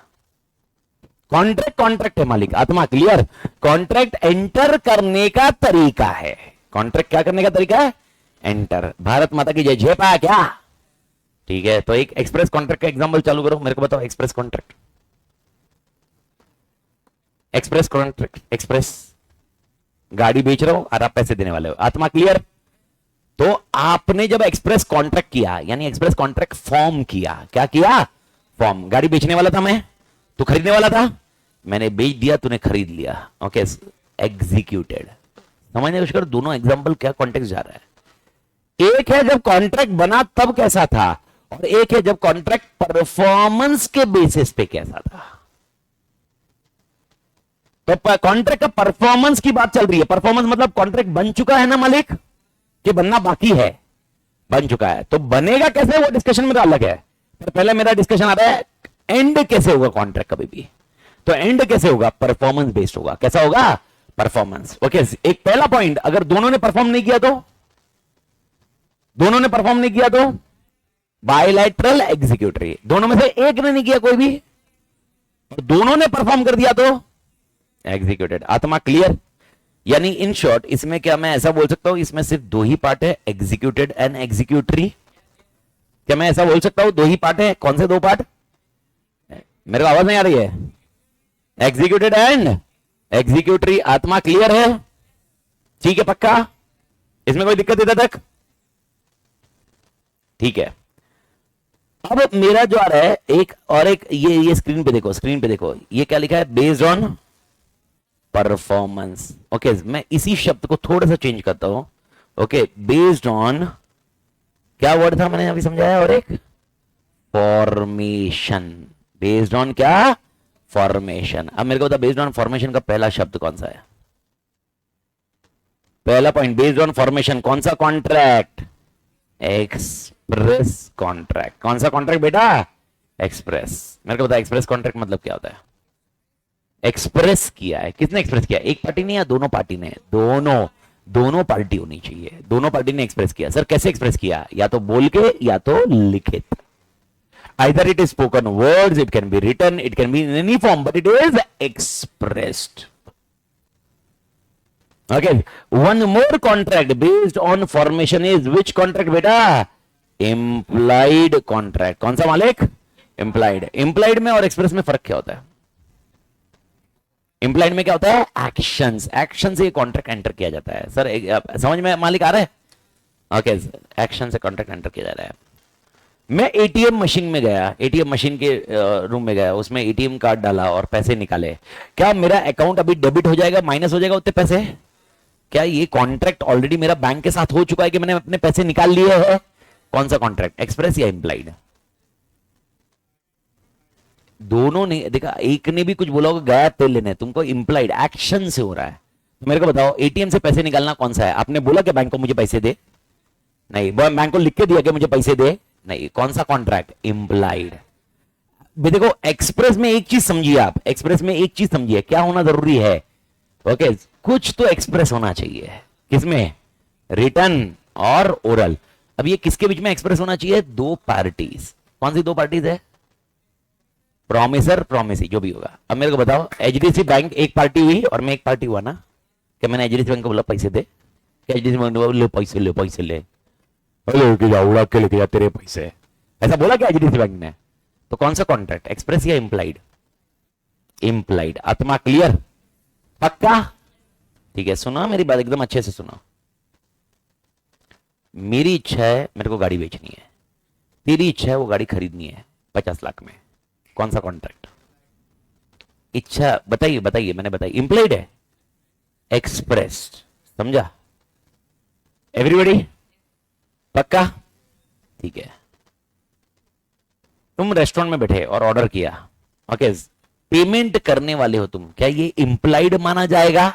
कॉन्ट्रैक्ट कॉन्ट्रैक्ट है मालिक, आत्मा क्लियर? कॉन्ट्रैक्ट एंटर करने का तरीका है। कॉन्ट्रैक्ट क्या करने का तरीका है? एंटर। भारत माता की जय। जय पाया क्या? ठीक है, तो एक एक्सप्रेस कॉन्ट्रैक्ट का एग्जांपल चालू करो, मेरे को बताओ express contract. Express contract, express गाड़ी बेच रहे हो और आप पैसे देने वाले हो, आत्मा क्लियर? तो आपने जब एक्सप्रेस कॉन्ट्रैक्ट किया यानी एक्सप्रेस कॉन्ट्रैक्ट फॉर्म किया, क्या किया? फॉर्म। गाड़ी बेचने वाला था मैं, तू खरीदने वाला था, मैंने बेच दिया, तूने खरीद लिया, ओके एग्जीक्यूटेड। समझने की कोशिश करो, दोनों एग्जांपल क्या कॉन्टेक्स्ट जा रहा है। एक है जब कॉन्ट्रैक्ट बना तब कैसा था, और एक है जब कॉन्ट्रैक्ट परफॉर्मेंस के बेसिस पे कैसा था। तो कॉन्ट्रैक्ट का परफॉर्मेंस की बात चल रही है। परफॉर्मेंस मतलब कॉन्ट्रैक्ट बन चुका है ना मालिक, कि बनना बाकी है? बन चुका है, तो बनेगा कैसे वो डिस्कशन मेरा अलग है। पहले मेरा डिस्कशन आ रहा है एंड कैसे होगा कॉन्ट्रैक्ट कभी भी, तो एंड कैसे होगा? परफॉर्मेंस बेस्ड होगा। कैसा होगा? परफॉर्मेंस। ओके एक पहला पॉइंट, अगर दोनों ने परफॉर्म नहीं किया तो, दोनों ने परफॉर्म नहीं किया तो बायलैटरल एग्जीक्यूटरी। दोनों में से एक ने नहीं किया कोई भी, दोनों ने परफॉर्म कर दिया तो एग्जीक्यूटेड। आत्मा क्लियर? यानी इन शॉर्ट इसमें क्या मैं ऐसा बोल सकता हूं, इसमें सिर्फ दो ही पार्ट है, एग्जीक्यूटेड एंड एग्जीक्यूटरी। क्या मैं ऐसा बोल सकता हूं दो ही पार्ट है? कौन से दो पार्ट? मेरे को आवाज नहीं आ रही है? Executed and executory. आत्मा क्लियर है? ठीक है पक्का? इसमें कोई दिक्कत इधर तक? ठीक है। अब मेरा जो आ रहा है एक और एक, ये स्क्रीन पे देखो, स्क्रीन पे देखो, ये क्या लिखा है? Based on performance. ओके मैं इसी शब्द को थोड़ा सा चेंज करता हूं। ओके बेस्ड ऑन, क्या वर्ड था मैंने अभी समझाया? और एक फॉर्मेशन। बेस्ड ऑन क्या? फॉर्मेशन। अब मेरे को बता बेस्ड ऑन फॉर्मेशन का पहला शब्द कौन सा है? पहला पॉइंट बेस्ड ऑन फॉर्मेशन, कौन सा कॉन्ट्रैक्ट? Express contract. कौन सा कॉन्ट्रैक्ट बेटा? एक्सप्रेस। मेरे को बता एक्सप्रेस कॉन्ट्रैक्ट मतलब क्या होता है? एक्सप्रेस किया है, किसने एक्सप्रेस किया? एक पार्टी ने या दोनों पार्टी ने? दोनों पार्टी होनी चाहिए, दोनों पार्टी ने एक्सप्रेस किया। सर कैसे एक्सप्रेस किया? या तो बोल के या तो लिखित। Either it is spoken words, it can be written, it can be in any form, but it is expressed. Okay, one more contract based on formation is which contract बेटा? Implied contract. कौन सा मालिक? Implied. Implied में और express में फर्क क्या होता है? इंप्लाइड में क्या होता है? एक्शंस। एक्शन से कॉन्ट्रैक्ट एंटर किया जाता है। सर समझ में मालिक आ रहा है? ओके, एक्शन से कॉन्ट्रैक्ट एंटर किया जा रहा है। मैं एटीएम मशीन में गया, एटीएम मशीन के रूम में गया, उसमें एटीएम कार्ड डाला और पैसे निकाले। क्या मेरा अकाउंट अभी डेबिट हो जाएगा, माइनस हो जाएगा उतने पैसे? क्या ये कॉन्ट्रैक्ट ऑलरेडी मेरा बैंक के साथ हो चुका है कि मैंने अपने पैसे निकाल लिए हैं? कौन सा कॉन्ट्रैक्ट, एक्सप्रेस या इंप्लाइड? दोनों ने देखा, एक ने भी कुछ बोला होगा गया तेल लेने, तुमको इंप्लाइड एक्शन से हो रहा है। तो मेरे को बताओ, एटीएम से पैसे निकालना कौन सा है? आपने बोला कि बैंक को मुझे पैसे दे? नहीं। बैंक को लिख के दिया कि मुझे पैसे दे? नहीं। कौन सा कॉन्ट्रैक्ट? इंप्लाइड। देखो, एक्सप्रेस में एक चीज समझिए आप, एक्सप्रेस में एक चीज समझिए, क्या होना जरूरी है? ओके, कुछ तो एक्सप्रेस होना चाहिए। किसमें? रिटर्न और ओरल। अब ये किसके बीच में एक्सप्रेस होना चाहिए? दो पार्टीज। कौन सी दो पार्टीज है? प्रॉमिसर, प्रॉमिसी, जो भी होगा। अब मेरे को बताओ, एचडीएफसी बैंक एक पार्टी हुई और मैं एक पार्टी हुआ ना, कि मैंने एचडीएफसी बैंक को बोला पैसे दे, एचडीएफसी बैंक बोला पैसे ले, पैसे ले, लेके जा, उड़ा के लेके जा तेरे पैसे, ऐसा बोला क्या एचडीएफसी बैंक ने? तो कौन सा कॉन्ट्रैक्ट, एक्सप्रेस या इंप्लाइड? इंप्लाइड। आत्मा क्लियर? पक्का? ठीक है, सुना मेरी बात एकदम अच्छे से सुना। मेरी इच्छा है मेरे को गाड़ी बेचनी है, तेरी इच्छा है वो गाड़ी खरीदनी है 50 लाख में। कौन सा कॉन्ट्रैक्ट? इच्छा बताइए, बताइए, मैंने बताई इंप्लाइड है, एक्सप्रेस। समझा एवरीबॉडी? पक्का? ठीक है। तुम रेस्टोरेंट में बैठे और ऑर्डर किया, ओके, पेमेंट करने वाले हो तुम, क्या ये इंप्लाइड माना जाएगा?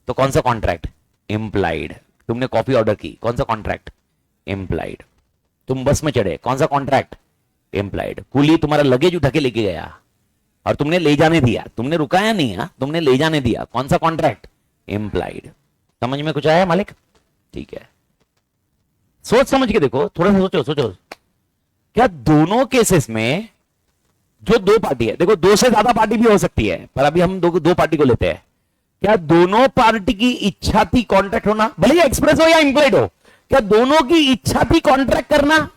तो कौन सा कॉन्ट्रैक्ट? इंप्लाइड। तुमने कॉफी ऑर्डर की, कौन सा कॉन्ट्रैक्ट? इंप्लाइड। तुम बस में चढ़े, कौन सा कॉन्ट्रैक्ट? इंप्लाइड। कुली तुम्हारा लगेज उठा के लेके गया और तुमने ले जाने दिया, तुमने रुकाया नहीं, तुमने ले जाने दिया, कौन सा कॉन्ट्रैक्ट? इंप्लाइड। समझ में कुछ आया मालिक? ठीक है, सोच समझ के देखो, थोड़ा सा सोचो, सोचो। क्या दोनों केसेस में जो दो पार्टी है, देखो दो से ज्यादा पार्टी भी हो सकती है, पर अभी हम दो पार्टी को लेते हैं, क्या दोनों पार्टी की इच्छा थी कॉन्ट्रैक्ट होना, भले ही एक्सप्रेस हो या इंप्लाइड हो? क्या दोनों की इच्छा थी कॉन्ट्रैक्ट करना?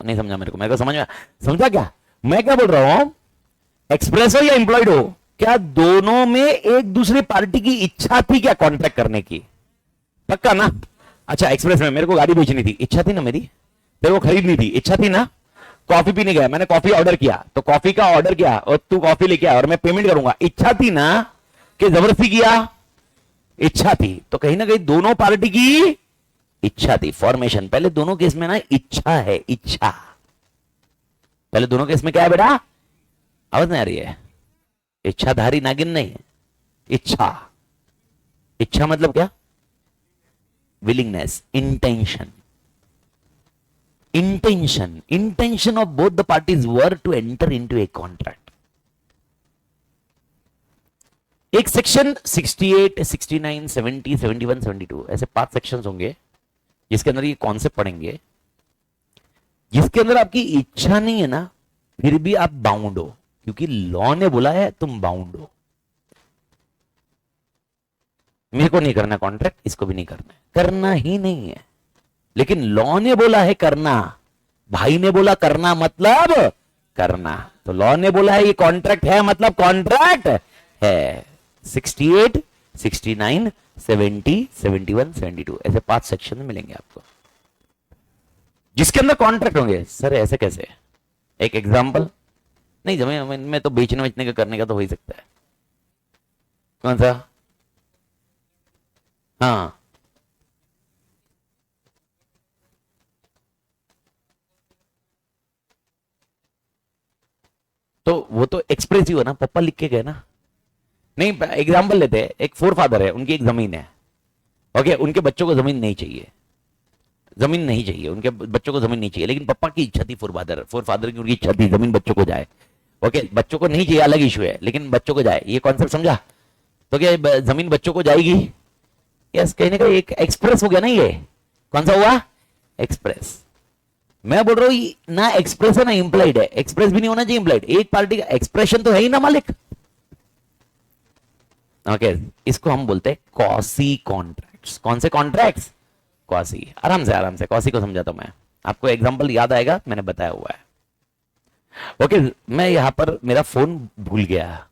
नहीं समझा मेरे को समझ में? समझा क्या मैं क्या बोल रहा हूं? एक्सप्रेस हो या इंप्लॉयड हो, क्या दोनों में एक दूसरी पार्टी की इच्छा थी क्या कॉन्ट्रैक्ट करने की? पक्का ना? अच्छा, एक्सप्रेस में मेरे को गाड़ी बेचनी थी, इच्छा थी ना मेरी, तेरे को खरीदनी थी, इच्छा थी ना? कॉफी पीने गया, मैंने कॉफी ऑर्डर किया, तो कॉफी का ऑर्डर किया और तू कॉफी लेके आया और मैं पेमेंट करूंगा, इच्छा थी ना? कि जबरदस्ती किया? इच्छा थी। तो कहीं ना कहीं दोनों पार्टी की इच्छा थी। फॉर्मेशन पहले दोनों केस में ना इच्छा है, इच्छा पहले दोनों केस में क्या है बेटा? आवाज नहीं आ रही है? इच्छाधारी नागिन नहीं है, इच्छा। इच्छा मतलब क्या? Willingness, intention. Intention of both the parties were to enter into a contract. एक सेक्शन 68, 69, 70, 71, 72 ऐसे 5 सेक्शंस होंगे जिसके अंदर ये कॉन्सेप्ट पढ़ेंगे, जिसके अंदर आपकी इच्छा नहीं है ना, फिर भी आप बाउंड हो, क्योंकि लॉ ने बोला है तुम बाउंड हो। मेरे को नहीं करना कॉन्ट्रैक्ट, इसको भी नहीं करना है, करना ही नहीं है, लेकिन लॉ ने बोला है करना, भाई ने बोला करना मतलब करना, तो लॉ ने बोला है ये कॉन्ट्रैक्ट है मतलब कॉन्ट्रैक्ट है। 68, 69, 70, 71, 72 ऐसे 5 सेक्शन मिलेंगे आपको जिसके अंदर कॉन्ट्रैक्ट होंगे। सर ऐसे कैसे? एक एग्जांपल, नहीं जमीन में तो बेचने बेचने का करने का तो हो ही सकता है। कौन सा? हाँ, तो वो तो एक्सप्रेसिव है ना, पप्पा लिख के गए ना। नहीं, एग्जांपल लेते हैं, एक फोर फादर है, उनकी एक जमीन है, ओके, उनके बच्चों को जमीन नहीं चाहिए, जमीन नहीं चाहिए, उनके बच्चों को जमीन नहीं चाहिए, लेकिन पापा की इच्छा थी, फोर फादर की उनकी इच्छा थी जमीन बच्चों को जाए, ओके, बच्चों को नहीं चाहिए अलग इशू है, लेकिन बच्चों को जाए, ये कॉन्सेप्ट समझा? तो क्या जमीन बच्चों को जाएगी? यस, कहने का एक एक्सप्रेस हो गया ना, ये कौन सा हुआ? एक्सप्रेस। मैं बोल रहा हूं ना एक्सप्रेस है ना इंप्लाइड है, एक्सप्रेस भी नहीं होना चाहिए इंप्लाइड, एक पार्टी का एक्सप्रेशन तो है ही ना मालिक। ओके, इसको हम बोलते हैं कॉसी कॉन्ट्रैक्ट्स। कौन से कॉन्ट्रैक्ट्स? कॉसी। आराम से कॉसी को समझाता हूं मैं आपको, एग्जांपल याद आएगा, मैंने बताया हुआ है। ओके, मैं यहां पर मेरा फोन भूल गया,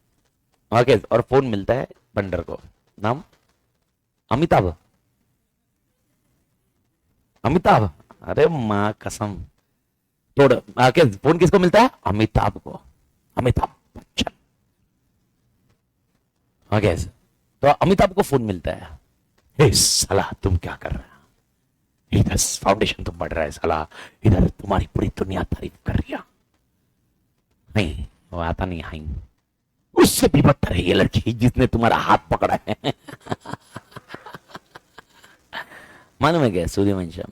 ओके, और फोन मिलता है बंडर को, नाम अमिताभ। अमिताभ, अरे मां कसम तोड़, ओके, फोन किसको मिलता है? अमिताभ को, अमिताभ बच्चन। ओके, तो अमिताभ को फोन मिलता है, हे साला तुम क्या कर रहे हो, इधर फाउंडेशन तुम पढ़ रहा है साला, इधर तुम्हारी पूरी दुनिया तारीफ कर रही है। नहीं, वो आता नहीं हाई, उससे भी बदतर है ये लड़की जिसने तुम्हारा हाथ पकड़ा है। मालूम है क्या, सूर्यवंशम।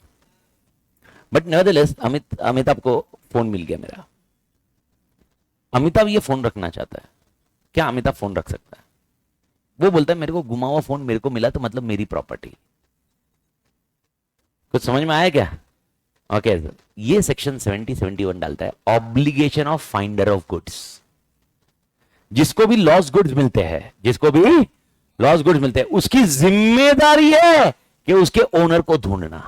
बट नेवरदलेस अमिताभ को फोन मिल गया मेरा। अमिताभ ये फोन रखना चाहता है। क्या अमिताभ फोन रख सकता है? वो बोलता है मेरे को घुमा हुआ फोन मेरे को मिला तो मतलब मेरी प्रॉपर्टी। कुछ समझ में आया क्या? ओके, ये सेक्शन 70-71 डालता है obligation of finder of goods. जिसको भी लॉस गुड्स मिलते हैं, जिसको भी लॉस गुड्स मिलते हैं, उसकी जिम्मेदारी है कि उसके ओनर को ढूंढना।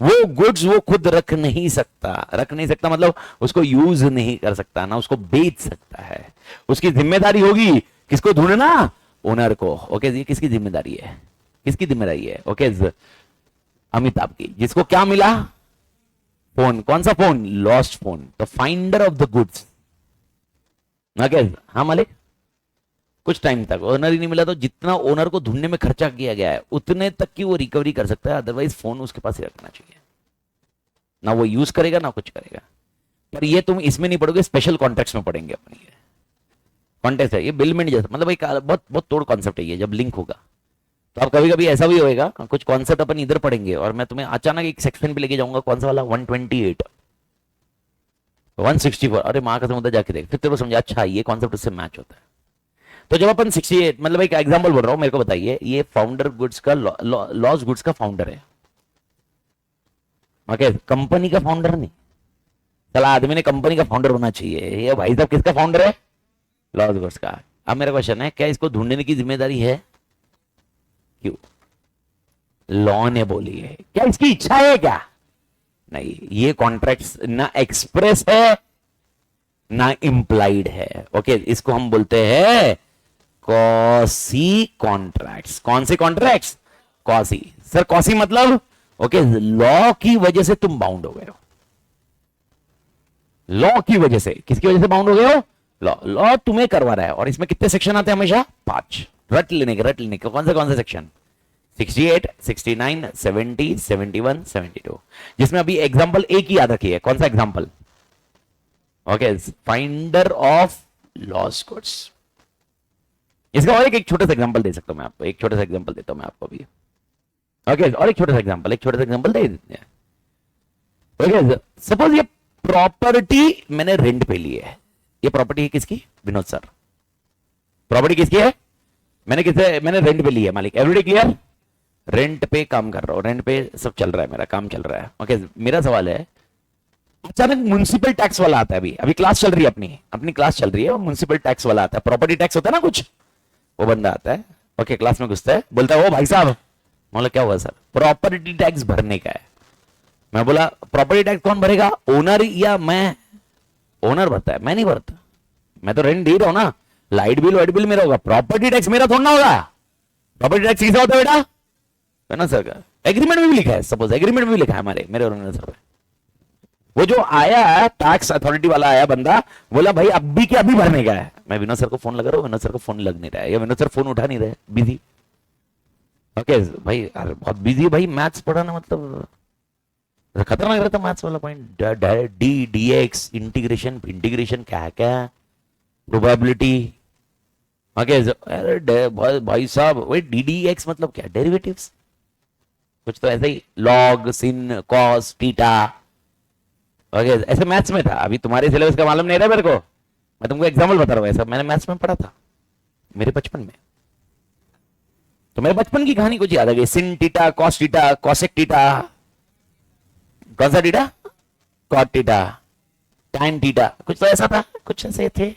वो गुड्स वो खुद रख नहीं सकता, रख नहीं सकता मतलब उसको यूज नहीं कर सकता, ना उसको बेच सकता है। उसकी जिम्मेदारी होगी किसको ढूंढना? ओनर को। ओके, ये किसकी जिम्मेदारी है? किसकी जिम्मेदारी है? ओके, अमिताभ की। जिसको क्या मिला? फोन। कौन सा फोन? Lost phone. तो finder of the goods. Okay, हाँ मालिक, कुछ टाइम तक ओनर ही नहीं मिला तो जितना ओनर को ढूंढने में खर्चा किया गया है उतने तक की वो रिकवरी कर सकता है, अदरवाइज फोन उसके पास ही रखना चाहिए। ना वो यूज करेगा ना कुछ करेगा। पर ये तुम इसमें नहीं पढ़ोगे, स्पेशल कॉन्टेक्स्ट में पढ़ेंगे अपन। ये कॉन्टेक्स्ट है, ये बिल में नहीं जैसा, मतलब एक बहुत बहुत तोड़ कॉन्सेप्ट है ये। जब लिंक होगा तो आप कभी कभी ऐसा भी होएगा, कुछ कॉन्सेप्ट अपन इधर पढ़ेंगे और मैं तुम्हें अचानक एक सेक्शन पे लेके जाऊंगा, कौन सा वाला, 128, 164, अरे माँ कसम उधर जाके देख, फिर तेरे को समझा अच्छा ये कॉन्सेप्ट उससे मैच होता है। तो जब अपन 68, मतलब एक एग्जांपल बोल रहा हूं, मेरे को बताइए, ये फाउंडर गुड्स का लॉस गुड्स का फाउंडर है। ओके, कंपनी का फाउंडर नहीं। चला आदमी ने कंपनी का फाउंडर होना चाहिए, ये भाई साहब किसका फाउंडर है? लॉस गुड्स का। अब मेरा क्वेश्चन है, क्या इसको ढूंढने की जिम्मेदारी है? क्यों? लॉ ने बोली है। क्या इसकी इच्छा है क्या? नहीं, ये कॉन्ट्रैक्ट ना एक्सप्रेस है ना इंप्लाइड है। ओके, इसको हम बोलते हैं कॉसी कॉन्ट्रैक्ट्स। कौन से कॉन्ट्रैक्ट्स? कॉसी। सर कॉसी मतलब? ओके, लॉ की वजह से तुम बाउंड हो गए हो। लॉ की वजह से, किसकी वजह से बाउंड हो गए हो? लॉ। लॉ तुम्हें करवा रहा है। और इसमें कितने सेक्शन आते हैं? हमेशा 5। रट लेने के कौन से सेक्शन? 68, 69, 70, 71, 72। जिसमें अभी एग्जांपल एक ही याद रखिए। कौन सा example? Okay, finder of loss goods. इसका और एक छोटा सा एग्जांपल दे सकता हूं मैं आपको, एक छोटा सा एग्जांपल देता हूं मैं आपको भी। ओके, और एक छोटा सा एग्जांपल दे देते हैं। ओके, सपोज ये प्रॉपर्टी मैंने रेंट पे ली है। ये प्रॉपर्टी है किसकी? विनोद सर। प्रॉपर्टी किसकी है? मैंने रेंट पे ली है मालिक। Everyday clear? रेंट पे काम कर रहा हूं, रेंट पे सब चल रहा है, मेरा काम चल रहा है। ओके, मेरा सवाल है, अचानक म्युनिसिपल टैक्स वाला आता है। अभी क्लास चल रही है, अपनी क्लास चल रही है, और म्युनिसिपल टैक्स वाला आता है। प्रॉपर्टी टैक्स होता है ना कुछ, वो बंदा आता है। ओके, क्लास में घुसता है, बोलता है ओ भाई साहब। बोला क्या हुआ सर? प्रॉपर्टी टैक्स भरने का है। मैं बोला प्रॉपर्टी टैक्स कौन भरेगा? ओनर या मैं? ओनर भरता है, मैं नहीं भरता, मैं तो रेंट दे रहा हूं ना। लाइट बिल मेरा होगा, प्रॉपर्टी टैक्स मेरा थोड़ा ना होगा। प्रॉपर्टी टैक्स किसका होता है बेटा? है ना सर का एग्रीमेंट में भी लिखा है, सपोज एग्रीमेंट में भी लिखा है मेरे ओनर सर। वो जो आया टैक्स अथॉरिटी वाला आया बंदा, बोला भाई अभी के अभी भरने का है। मैं विनोद सर को फोन लगा रहा हूँ, विनोद सर को फोन लग नहीं रहा है, या विनोद सर फोन उठा नहीं रहे, बिजी। ओके भाई, अरे बहुत बिजी भाई, मैथ्स पढ़ाना मतलब खतरनाक रहता मैथ्स वाला पॉइंट। डी एक्स, इंटीग्रेशन क्या क्या, प्रोबेबिलिटी। ओके, अरे भाई साहब, वही डी एक्स मतलब क्या? डेरिवेटिव्स कुछ तो ऐसे ही, लॉग, सिन, कॉस, थीटा। ओके, ऐसे मैथ्स में था। अभी तुम्हारे सिलेबस का मालूम नहीं रहा मेरे को, मैं तुमको एग्जाम्पल बता रहा हूँ। ऐसा मैंने मैथ्स में पढ़ा था मेरे बचपन में। तो मेरे बचपन की कहानी कुछ याद आ गई। Sin theta, cos theta, cosec theta, कौन सा theta? Cot theta, time theta, कुछ तो ऐसा था, कुछ ऐसे थे।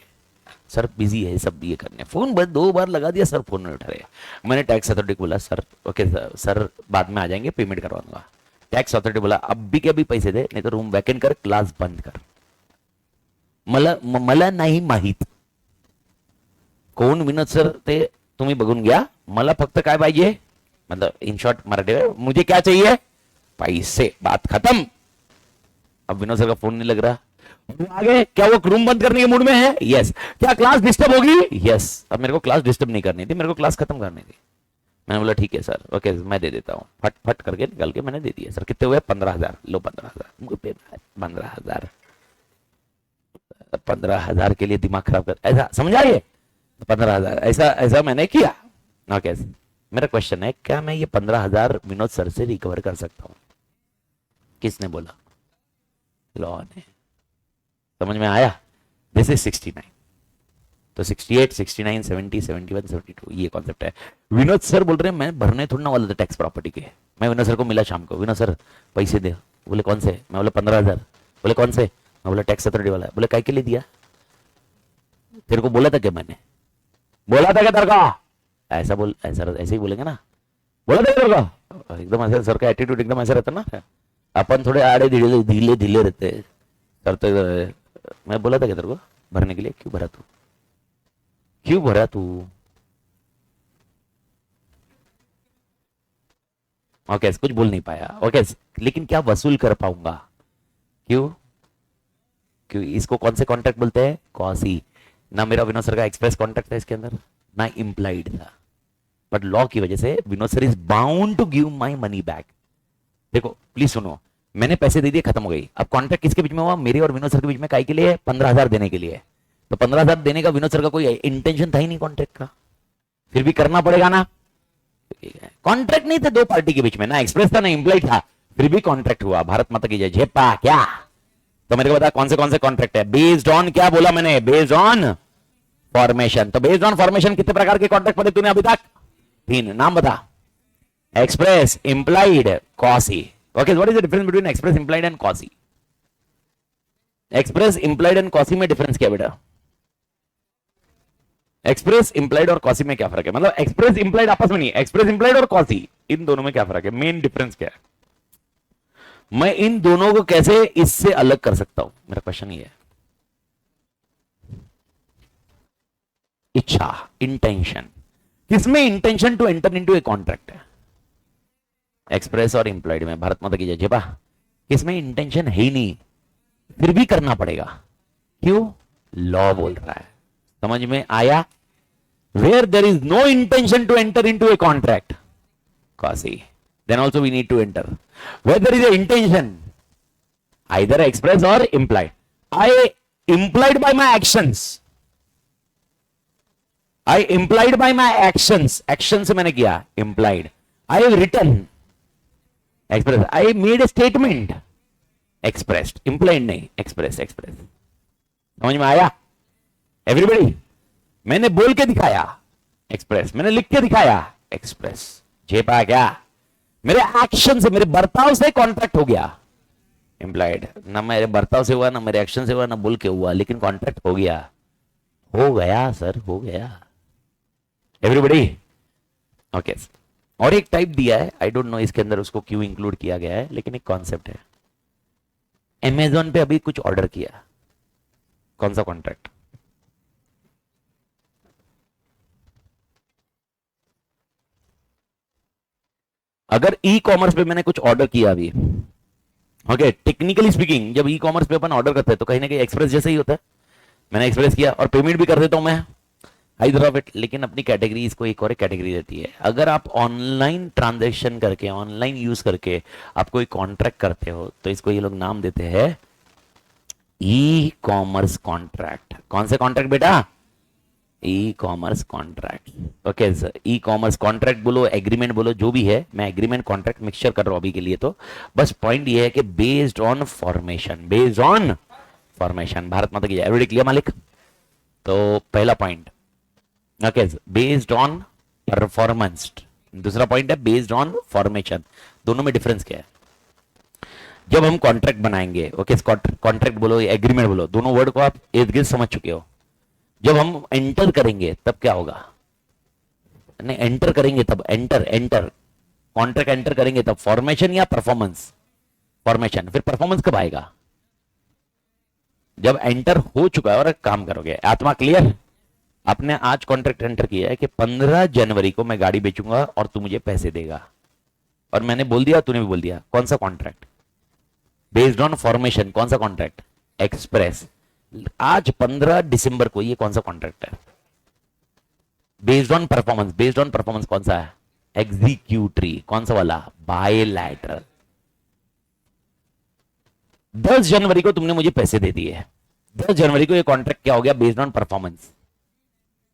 सर बिजी है, सब ये करने, फोन बस 2 बार लगा दिया, सर फोन नहीं उठा रहे। मैंने टैक्स अथॉरिटी को बोला सर ओके सर बाद में आ जाएंगे, पेमेंट करवा दूंगा। टॅक्स अथॉरिटी बोला अभी के अभी पैसे दे, नाही तर रूम वॅकेंट कर, क्लास बंद कर। मला नाही माहित कोण विनोद सर ते तुम्ही बघून घ्या, मला फक्त काय पाहिजे, मतलब इन शॉर्ट मराठी में मुझे क्या चाहिए, पैसे, बात खत्म। अब विनोद सर का फोन नहीं लग रहा, आगे क्या वो रूम बंद करने के मूड में है, यस। क्या क्लास डिस्टर्ब होगी, यस। अब मेरे को क्लास डिस्टर्ब नहीं करनी थी, मेरे को क्लास खत्म करनी थी। मैंने बोला ठीक है सर ओके मैं दे देता हूँ, फट फट करके निकल के मैंने दे दिया। सर कितने हुए, 15,000, लो 15,000, 15,000, 15,000 के लिए दिमाग खराब कर, ऐसा समझ आइए, 15,000 ऐसा ऐसा मैंने किया। ओके मेरा क्वेश्चन है, क्या मैं ये 15,000 विनोद सर से रिकवर कर सकता हूँ? किसने बोला? लॉ ने। समझ में आया? दिस इज 69, तो 68, 69, 70, 71, 72 ये कॉन्सेप्ट है। विनोद सर बोल रहे हैं मैं भरने थोड़ा ना वाला था टैक्स प्रॉपर्टी के। मैं विनोद सर को मिला शाम को, विनोद सर पैसे दे, बोले कौन से? मैं बोला 15,000, बोले कौन से? मैं बोला टैक्स अथॉरिटी वाला। बोले काय के लिए दिया? तेरे को बोला था क्या मैंने? बोला था क्या तेरे को? ऐसा बोल, ऐसा ऐसे ही बोलेंगे ना, बोला था तेरे को? एकदम ऐसा सर का एटीट्यूड एकदम ऐसा रहता ना, अपन थोड़े आड़े ढीले ढीले ढीले रहते सर। तो मैं बोला था क्या तेरे को भरने के लिए? क्यों भरा तू? क्यों भरा तू? ओके कुछ बोल नहीं पाया। ओके लेकिन क्या वसूल कर पाऊंगा? क्यों? क्यों? इसको कौन से कॉन्ट्रैक्ट बोलते हैं? कॉसी। ना मेरा विनोद सर का एक्सप्रेस कॉन्ट्रैक्ट था इसके अंदर, ना इंप्लाइड था, बट लॉ की वजह से Vinod sir is bound to give my money back. देखो प्लीज सुनो, मैंने पैसे दे दिए, खत्म हो गई। अब कॉन्ट्रैक्ट किसके बीच में हुआ? मेरे और विनोद सर के बीच में। काय के लिए? 15,000 देने के लिए। तो 15,000 देने का विनोद सर का कोई इंटेंशन था ही नहीं कॉन्ट्रैक्ट का, फिर भी करना पड़ेगा ना। कॉन्ट्रैक्ट नहीं थे दो पार्टी के बीच में, ना एक्सप्रेस था ना इंप्लाइड था, फिर भी कॉन्ट्रैक्ट हुआ। भारत माता की जय। झेपा क्या? तो मेरे को बता कौन से कॉन्ट्रैक्ट है? बेस्ड ऑन, क्या बोला मैंने? Based on formation. तो बेस्ड ऑन फॉर्मेशन कितने प्रकार के कॉन्ट्रैक्ट पढ़े तूने अभी तक? 3। नाम बता। Express, implied, quasi. Okay what is the difference between express, implied and quasi? Express, implied and quasi में डिफरेंस क्या बेटा? एक्सप्रेस, इंप्लाइड और कॉसी में क्या फर्क है? मतलब एक्सप्रेस इंप्लाइड आपस में नहीं, एक्सप्रेस इंप्लाइड और कॉसी इन दोनों में क्या फर्क है? मेन डिफरेंस क्या है? मैं इन दोनों को कैसे इससे अलग कर सकता हूं, मेरा क्वेश्चन ये है। इच्छा, इंटेंशन। किसमें intention to enter into a contract है? एक्सप्रेस और इंप्लाइड में। भारत माता की जय। जेबा किसमें इंटेंशन है ही नहीं, फिर भी करना पड़ेगा। क्यों? लॉ बोल रहा है। समझ में आया? Where there is no intention to enter into a contract, quasi, then also we need to enter. Where there is a intention, either express or implied. I implied by my actions. I implied by my actions. Actions से मैंने किया implied. I have written express. I made a statement expressed. Implied नहीं, express, express. समझ में आया? Everybody. मैंने बोल के दिखाया express. मैंने लिख के दिखाया express. झेपा क्या? मेरे एक्शन से, मेरे बर्ताव से कॉन्ट्रैक्ट हो गया इंप्लाइड। ना मेरे बर्ताव से हुआ, ना मेरे एक्शन से हुआ, ना बोल के हुआ, लेकिन कॉन्ट्रैक्ट हो गया। हो गया सर, हो गया। Everybody okay. और एक टाइप दिया है, आई डोंट नो इसके अंदर उसको क्यों इंक्लूड किया गया है, लेकिन एक कॉन्सेप्ट है। अमेजोन पे अभी कुछ ऑर्डर किया, कौन सा कॉन्ट्रैक्ट? अगर ई कॉमर्स पे मैंने कुछ ऑर्डर किया अभी, ओके टेक्निकली स्पीकिंग, जब ई कॉमर्स पे अपन ऑर्डर करते हैं तो कहीं ना कहीं एक्सप्रेस जैसे ही होता है। मैंने एक्सप्रेस किया और पेमेंट भी कर देता हूं मैं, आइदर ऑफ इट। लेकिन अपनी कैटेगरी, इसको एक और कैटेगरी रहती है। अगर आप ऑनलाइन ट्रांजेक्शन करके, ऑनलाइन यूज करके आप कोई कॉन्ट्रैक्ट करते हो, तो इसको ये लोग नाम देते हैं ई कॉमर्स कॉन्ट्रैक्ट। कौन से कॉन्ट्रैक्ट बेटा? E commerce contract. Okay sir, e commerce contract बोलो, एग्रीमेंट बोलो, जो भी है, मैं एग्रीमेंट कॉन्ट्रैक्ट मिक्सचर कर रहा हूं अभी के लिए। तो बस पॉइंट ये है कि based on formation, based on formation. Bharat Mata की जय। एवरीबॉडी क्लियर मालिक? तो पहला point okay, based on performance. दूसरा पॉइंट है बेस्ड ऑन फॉर्मेशन। दोनों में डिफरेंस क्या है? जब हम कॉन्ट्रैक्ट बनाएंगे, ओके कॉन्ट्रैक्ट बोलो या एग्रीमेंट बोलो, दोनों वर्ड को आप इर्द गिर्द समझ चुके हो। जब हम एंटर करेंगे तब क्या होगा, नहीं एंटर करेंगे तब, एंटर एंटर कॉन्ट्रैक्ट एंटर करेंगे तब, फॉर्मेशन या परफॉर्मेंस, फॉर्मेशन। फिर परफॉर्मेंस कब आएगा, जब एंटर हो चुका है और काम करोगे। आत्मा क्लियर। आपने आज कॉन्ट्रैक्ट एंटर किया है कि 15 जनवरी को मैं गाड़ी बेचूंगा और तू मुझे पैसे देगा, और मैंने बोल दिया, तूने भी बोल दिया। कौन सा कॉन्ट्रैक्ट, बेस्ड ऑन फॉर्मेशन। कौन सा कॉन्ट्रैक्ट, एक्सप्रेस। आज 15 दिसंबर को ये कौन सा कॉन्ट्रैक्ट है, based on performance. Based on performance कौन सा है, एग्जीक्यूटरी। कौन सा वाला, बायलैटरल। 10 जनवरी को तुमने मुझे पैसे दे दिए, 10 जनवरी को ये कॉन्ट्रैक्ट क्या हो गया, based on performance,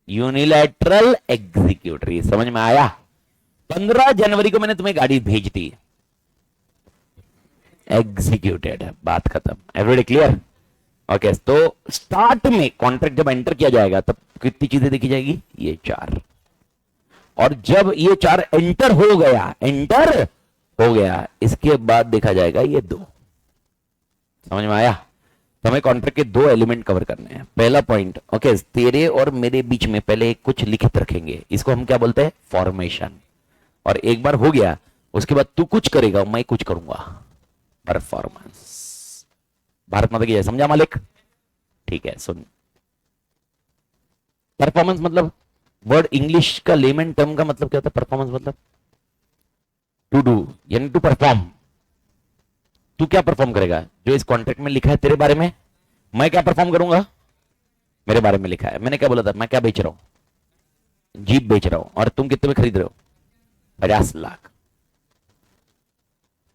unilateral executory. समझ में आया। 15 जनवरी को मैंने तुम्हें गाड़ी भेज दी, एग्जीक्यूटेड, बात खत्म। Everybody clear. ओके, तो स्टार्ट में कॉन्ट्रैक्ट जब एंटर किया जाएगा तब कितनी चीजें देखी जाएगी, ये 4। और जब ये 4 एंटर हो गया, एंटर हो गया, इसके बाद देखा जाएगा ये 2। समझ में आया। तो हमें कॉन्ट्रैक्ट के 2 एलिमेंट कवर करने हैं। पहला पॉइंट, ओके, तेरे और मेरे बीच में पहले कुछ लिखित रखेंगे, इसको हम क्या बोलते हैं, फॉर्मेशन। और एक बार हो गया उसके बाद तू कुछ करेगा, मैं कुछ करूंगा, परफॉर्मेंस। भारत माता की जय। समझा मालिक। ठीक है, सुन। परफॉर्मेंस मतलब, वर्ड इंग्लिश का लेमन टर्म का मतलब क्या होता है, परफॉर्मेंस मतलब टू डू, यानी टू परफॉर्म। तू क्या परफॉर्म करेगा, जो इस कॉन्ट्रैक्ट में लिखा है तेरे बारे में, मैं क्या परफॉर्म करूंगा, मेरे बारे में लिखा है। मैंने क्या बोला था, मैं क्या बेच रहा हूं, जीप बेच रहा हूं, और तुम कितने में खरीद रहे हो, 50 लाख।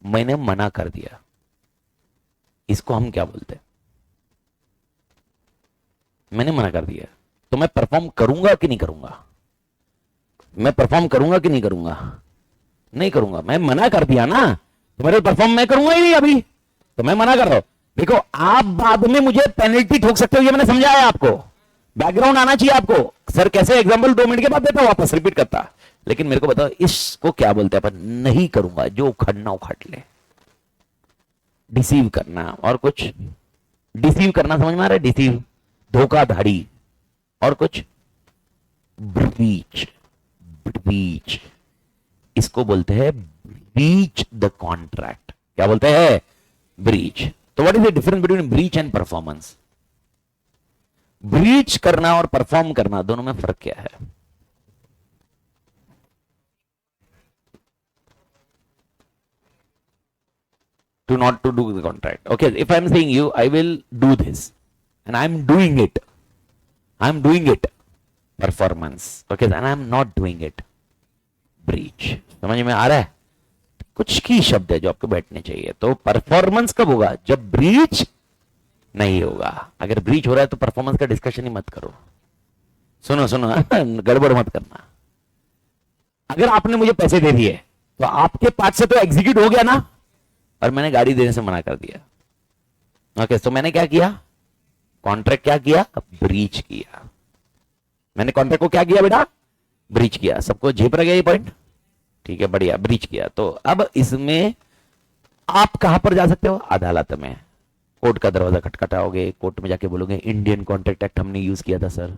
मैंने मना कर दिया, इसको हम क्या बोलते हैं, मैंने मना कर दिया। तो मैं परफॉर्म करूंगा कि नहीं करूंगा, मैं परफॉर्म करूंगा कि नहीं करूंगा, नहीं करूंगा। मैं मना कर दिया ना, तो मेरे परफॉर्म मैं करूंगा ही नहीं अभी, तो मैं मना कर रहा हूं। देखो, आप बाद में मुझे पेनल्टी ठोक सकते हो, ये मैंने समझाया आपको। बैकग्राउंड आना चाहिए आपको। सर कैसे एग्जांपल 2 मिनट के बाद देता हूं, वापस रिपीट करता। लेकिन मेरे को बताओ इसको क्या बोलते हैं अपन, नहीं करूंगा, जो उखड़ना उखड़ ले। डिसीव करना और कुछ, डिसीव करना समझ में आ रहा है, डिसीव, धोखाधड़ी। और कुछ, ब्रीच, ब्रीच, इसको बोलते हैं ब्रीच द कॉन्ट्रैक्ट। क्या बोलते हैं, ब्रीच। तो what is the difference between breach and performance. Breach करना और परफॉर्म करना, दोनों में फर्क क्या है। To not to do the contract. Okay, if I'm saying you, I will do this, and I'm doing it. I'm doing it. Performance. Okay, and I'm not doing it. Breach. समझ में आ रहा है। कुछ की शब्द है जो आपको बैठने चाहिए। तो परफॉर्मेंस कब होगा, जब ब्रीच नहीं होगा। अगर ब्रीच हो रहा है तो परफॉर्मेंस का डिस्कशन ही मत करो। सुनो सुनो, गड़बड़ मत करना। अगर आपने मुझे पैसे दे दिए तो आपके पास से तो एग्जीक्यूट हो गया ना, और मैंने गाड़ी देने से मना कर दिया। ओके, तो मैंने क्या किया, कॉन्ट्रैक्ट क्या किया, ब्रीच किया। मैंने कॉन्ट्रैक्ट को क्या किया बेटा, ब्रीच किया। सबको झेप रह गया ये पॉइंट। ठीक है, बढ़िया, ब्रीच किया। तो अब इसमें आप कहां पर जा सकते हो, अदालत में। कोर्ट का दरवाजा खटखटाओगे, कोर्ट में जाके बोलोगे इंडियन कॉन्ट्रैक्ट एक्ट हमने यूज किया था सर,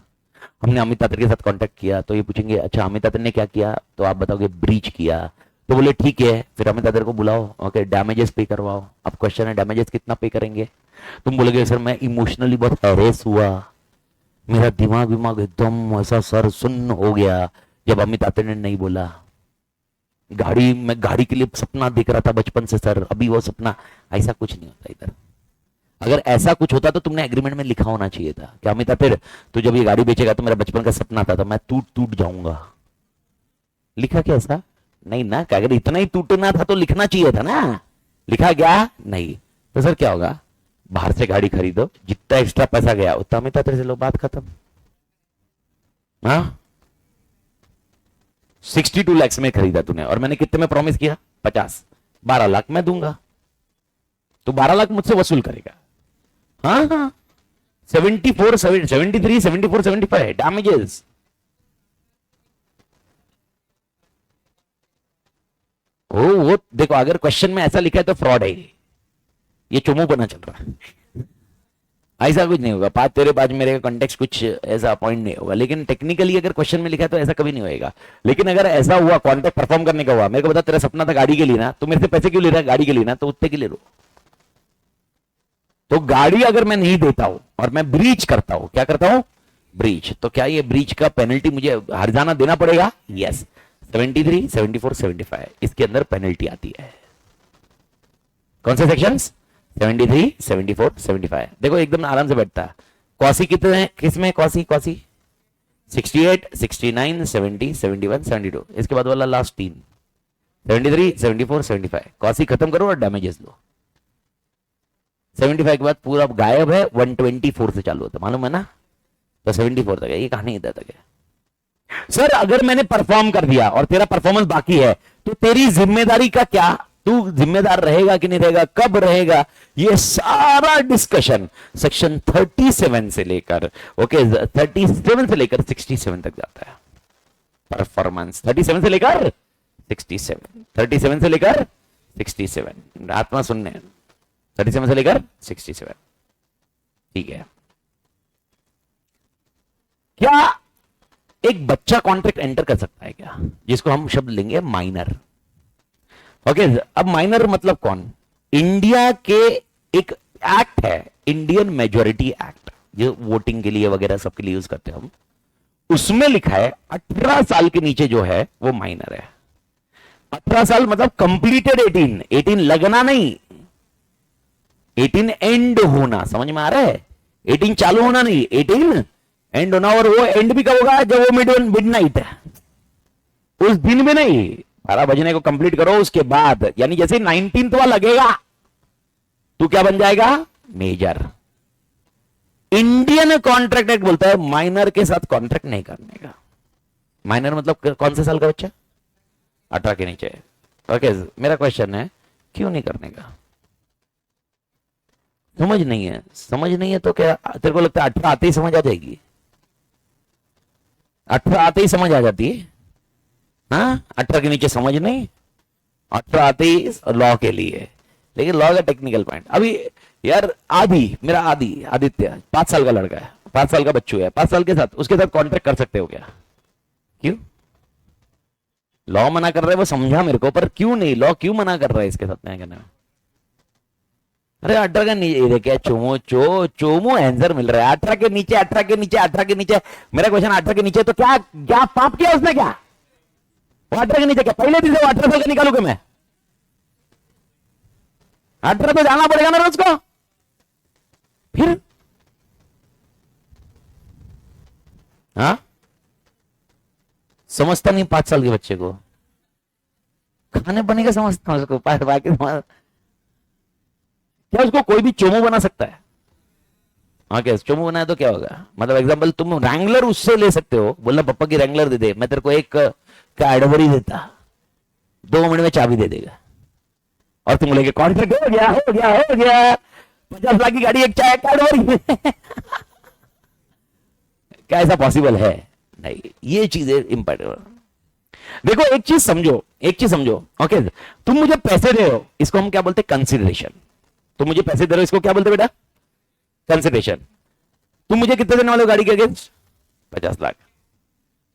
हमने अमित तातर के साथ कॉन्ट्रैक्ट किया। तो ये पूछेंगे अच्छा अमित तातर ने क्या किया, तो आप बताओगे ब्रीच किया। तो बोले ठीक है, फिर अमित तातर को बुलाओ, ओके, डैमेजेस पे करवाओ। अब क्वेश्चन है डैमेजेस कितना पे करेंगे। तुम बोलोगे सर मैं इमोशनली बहुत हैरेस हुआ, मेरा दिमाग विमाग एकदम ऐसा सर सुन्न हो गया जब अमित तातर ने नहीं बोला। मैं गाड़ी के लिए सपना देख रहा था बचपन से सर, अभी वो सपना। ऐसा कुछ नहीं होता इधर। अगर ऐसा कुछ होता तो तुमने एग्रीमेंट में लिखा होना चाहिए था कि अमित तातर तू जब ये गाड़ी बेचेगा तो मेरा बचपन का सपना था, तो मैं टूट टूट जाऊंगा। लिखा क्या ऐसा नहीं ना, कि अगर इतना ही टूटना था तो लिखना चाहिए था ना, लिखा गया नहीं। तो सर क्या होगा, बाहर से गाड़ी खरीदो, जितना एक्स्ट्रा पैसा गया उतना अमित तातर से लो, बात खत्म। हाँ, 62 लाख में खरीदा तूने, और मैंने कितने में प्रॉमिस किया, 50, 12 लाख मैं दूंगा, तो 12 लाख मुझसे वसूल करेगा। हाँ हाँ, 74, 73, 74, 75 डैमेजेस। वो देखो, अगर क्वेश्चन में ऐसा लिखा है तो फ्रॉड है, ये चोमू बना चल रहा है। ऐसा कुछ नहीं होगा, पाँच तेरे पाँच मेरे का कॉन्टेक्स्ट कुछ ऐसा पॉइंट नहीं होगा, लेकिन टेक्निकली अगर क्वेश्चन में लिखा है तो ऐसा कभी नहीं होएगा। लेकिन अगर ऐसा हुआ कॉन्टेक्ट परफॉर्म करने का हुआ, मेरे को बता तेरा सपना था गाड़ी के लिए ना, तो मेरे से पैसे क्यों ले रहा है गाड़ी के लिए ना, तो उतने के ले लो। तो गाड़ी अगर मैं नहीं देता हूं और मैं ब्रीच करता हूं, क्या करता हूं, ब्रीच, तो क्या ये ब्रीच का पेनल्टी मुझे हर्जाना देना पड़ेगा? यस। 73, 74, 75 इसके अंदर पेनल्टी आती है। कौन से सेक्शंस? 73, 74, 75। देखो एकदम आराम से बैठता है। कौसी कितने हैं किसमें? कौसी 68, 69, 70, 71, 72। इसके बाद वाला लास्ट तीन 73, 74, 75। कौसी खत्म करो और डैमेजेस लो। 75 के बाद पूरा गायब है, 124 से चालू होता, मालूम है ना? तो 74 तक है, ये कहानी इधर तक है। सर अगर मैंने परफॉर्म कर दिया और तेरा परफॉर्मेंस बाकी है, तो तेरी जिम्मेदारी का क्या? तू जिम्मेदार रहेगा कि नहीं रहेगा, कब रहेगा? ये सारा डिस्कशन सेक्शन 37 से लेकर 37 से लेकर 67 तक जाता है। परफॉर्मेंस 37 से लेकर 67, 37 से लेकर 67, आत्मा सुनने 37 से लेकर 67। ठीक है। क्या एक बच्चा कॉन्ट्रैक्ट एंटर कर सकता है क्या, जिसको हम शब्द लेंगे माइनर? ओके अब माइनर मतलब कौन? इंडिया के एक एक्ट है, इंडियन मेजोरिटी एक्ट, जो वोटिंग के लिए वगैरह सबके लिए यूज करते हैं हम। उसमें लिखा है 18 साल के नीचे जो है वो माइनर है। 18 साल मतलब कंप्लीटेड 18, 18 लगना नहीं, 18 एंड होना, समझ में आ रहा है? 18 चालू होना नहीं, 18 एंड होना। और वो एंड भी कब होगा? जब वो मिडनाइट है, उस दिन में नहीं, 12 बजने को कंप्लीट करो उसके बाद, यानी जैसे 19वां लगेगा तू क्या बन जाएगा? मेजर। इंडियन कॉन्ट्रैक्ट एक्ट बोलता है माइनर के साथ कॉन्ट्रैक्ट नहीं करने का। माइनर मतलब कौन से साल का बच्चा? 18 के नीचे। ओके मेरा क्वेश्चन है क्यों नहीं करने का? समझ नहीं है, समझ नहीं है तो क्या तेरे को लगता है 18 आते ही समझ आ जाएगी? 18 आते ही समझ आ जाती है? हाँ 18 के नीचे समझ नहीं, 18 आते ही लॉ के लिए। लेकिन लॉ का टेक्निकल पॉइंट अभी यार, मेरा आदित्य 5 साल का लड़का है, 5 साल का बच्चू है, 5 साल के साथ उसके साथ कॉन्ट्रैक्ट कर सकते हो क्या? क्यों? लॉ मना कर रहा है वो समझा मेरे को, पर क्यों नहीं? लॉ क्यों मना कर रहा है इसके साथ? मैं कहना अरे 18 का नीचे क्या चोमो आंसर मिल रहा है। 18 के नीचे, 18 के नीचे, 18 के नीचे। मेरा क्वेश्चन 18 के नीचे तो क्या क्या पाप किया उसने? क्या वो 18 के नीचे क्या पहले दिन से 18 साल का निकालूंगा मैं? 18 तो जाना पड़ेगा ना रोज को। फिर हाँ समझता नहीं 5 साल के बच्चे को, खाने बने का समझता हूं उसको, बाकी क्या उसको कोई भी चोमो बना सकता है? हाँ क्या चोमो बनाया तो क्या होगा? मतलब एग्जांपल तुम रैंगलर उससे ले सकते हो, बोलना पप्पा की रैंगलर दे दे, मैं तेरे को एक कैडबरी देता, 2 मिनट में चाबी दे देगा, और तुम बोलेगे कॉन्ट्रैक्ट हो गया हो गया हो गया, 50 लाख की गाड़ी एक चाय कैडबरी क्या ऐसा पॉसिबल है? नहीं, ये चीजें इंपॉर्टेंट। देखो एक चीज समझो, ओके तुम मुझे पैसे दे रहे हो, इसको हम क्या बोलते हैं? कंसिडरेशन। तुम मुझे पैसे दे रहे हो, इसको क्या बोलते बेटा? कंसिडरेशन। तुम मुझे कितने देने वाले हो गाड़ी के अगेंस्ट? 50 लाख।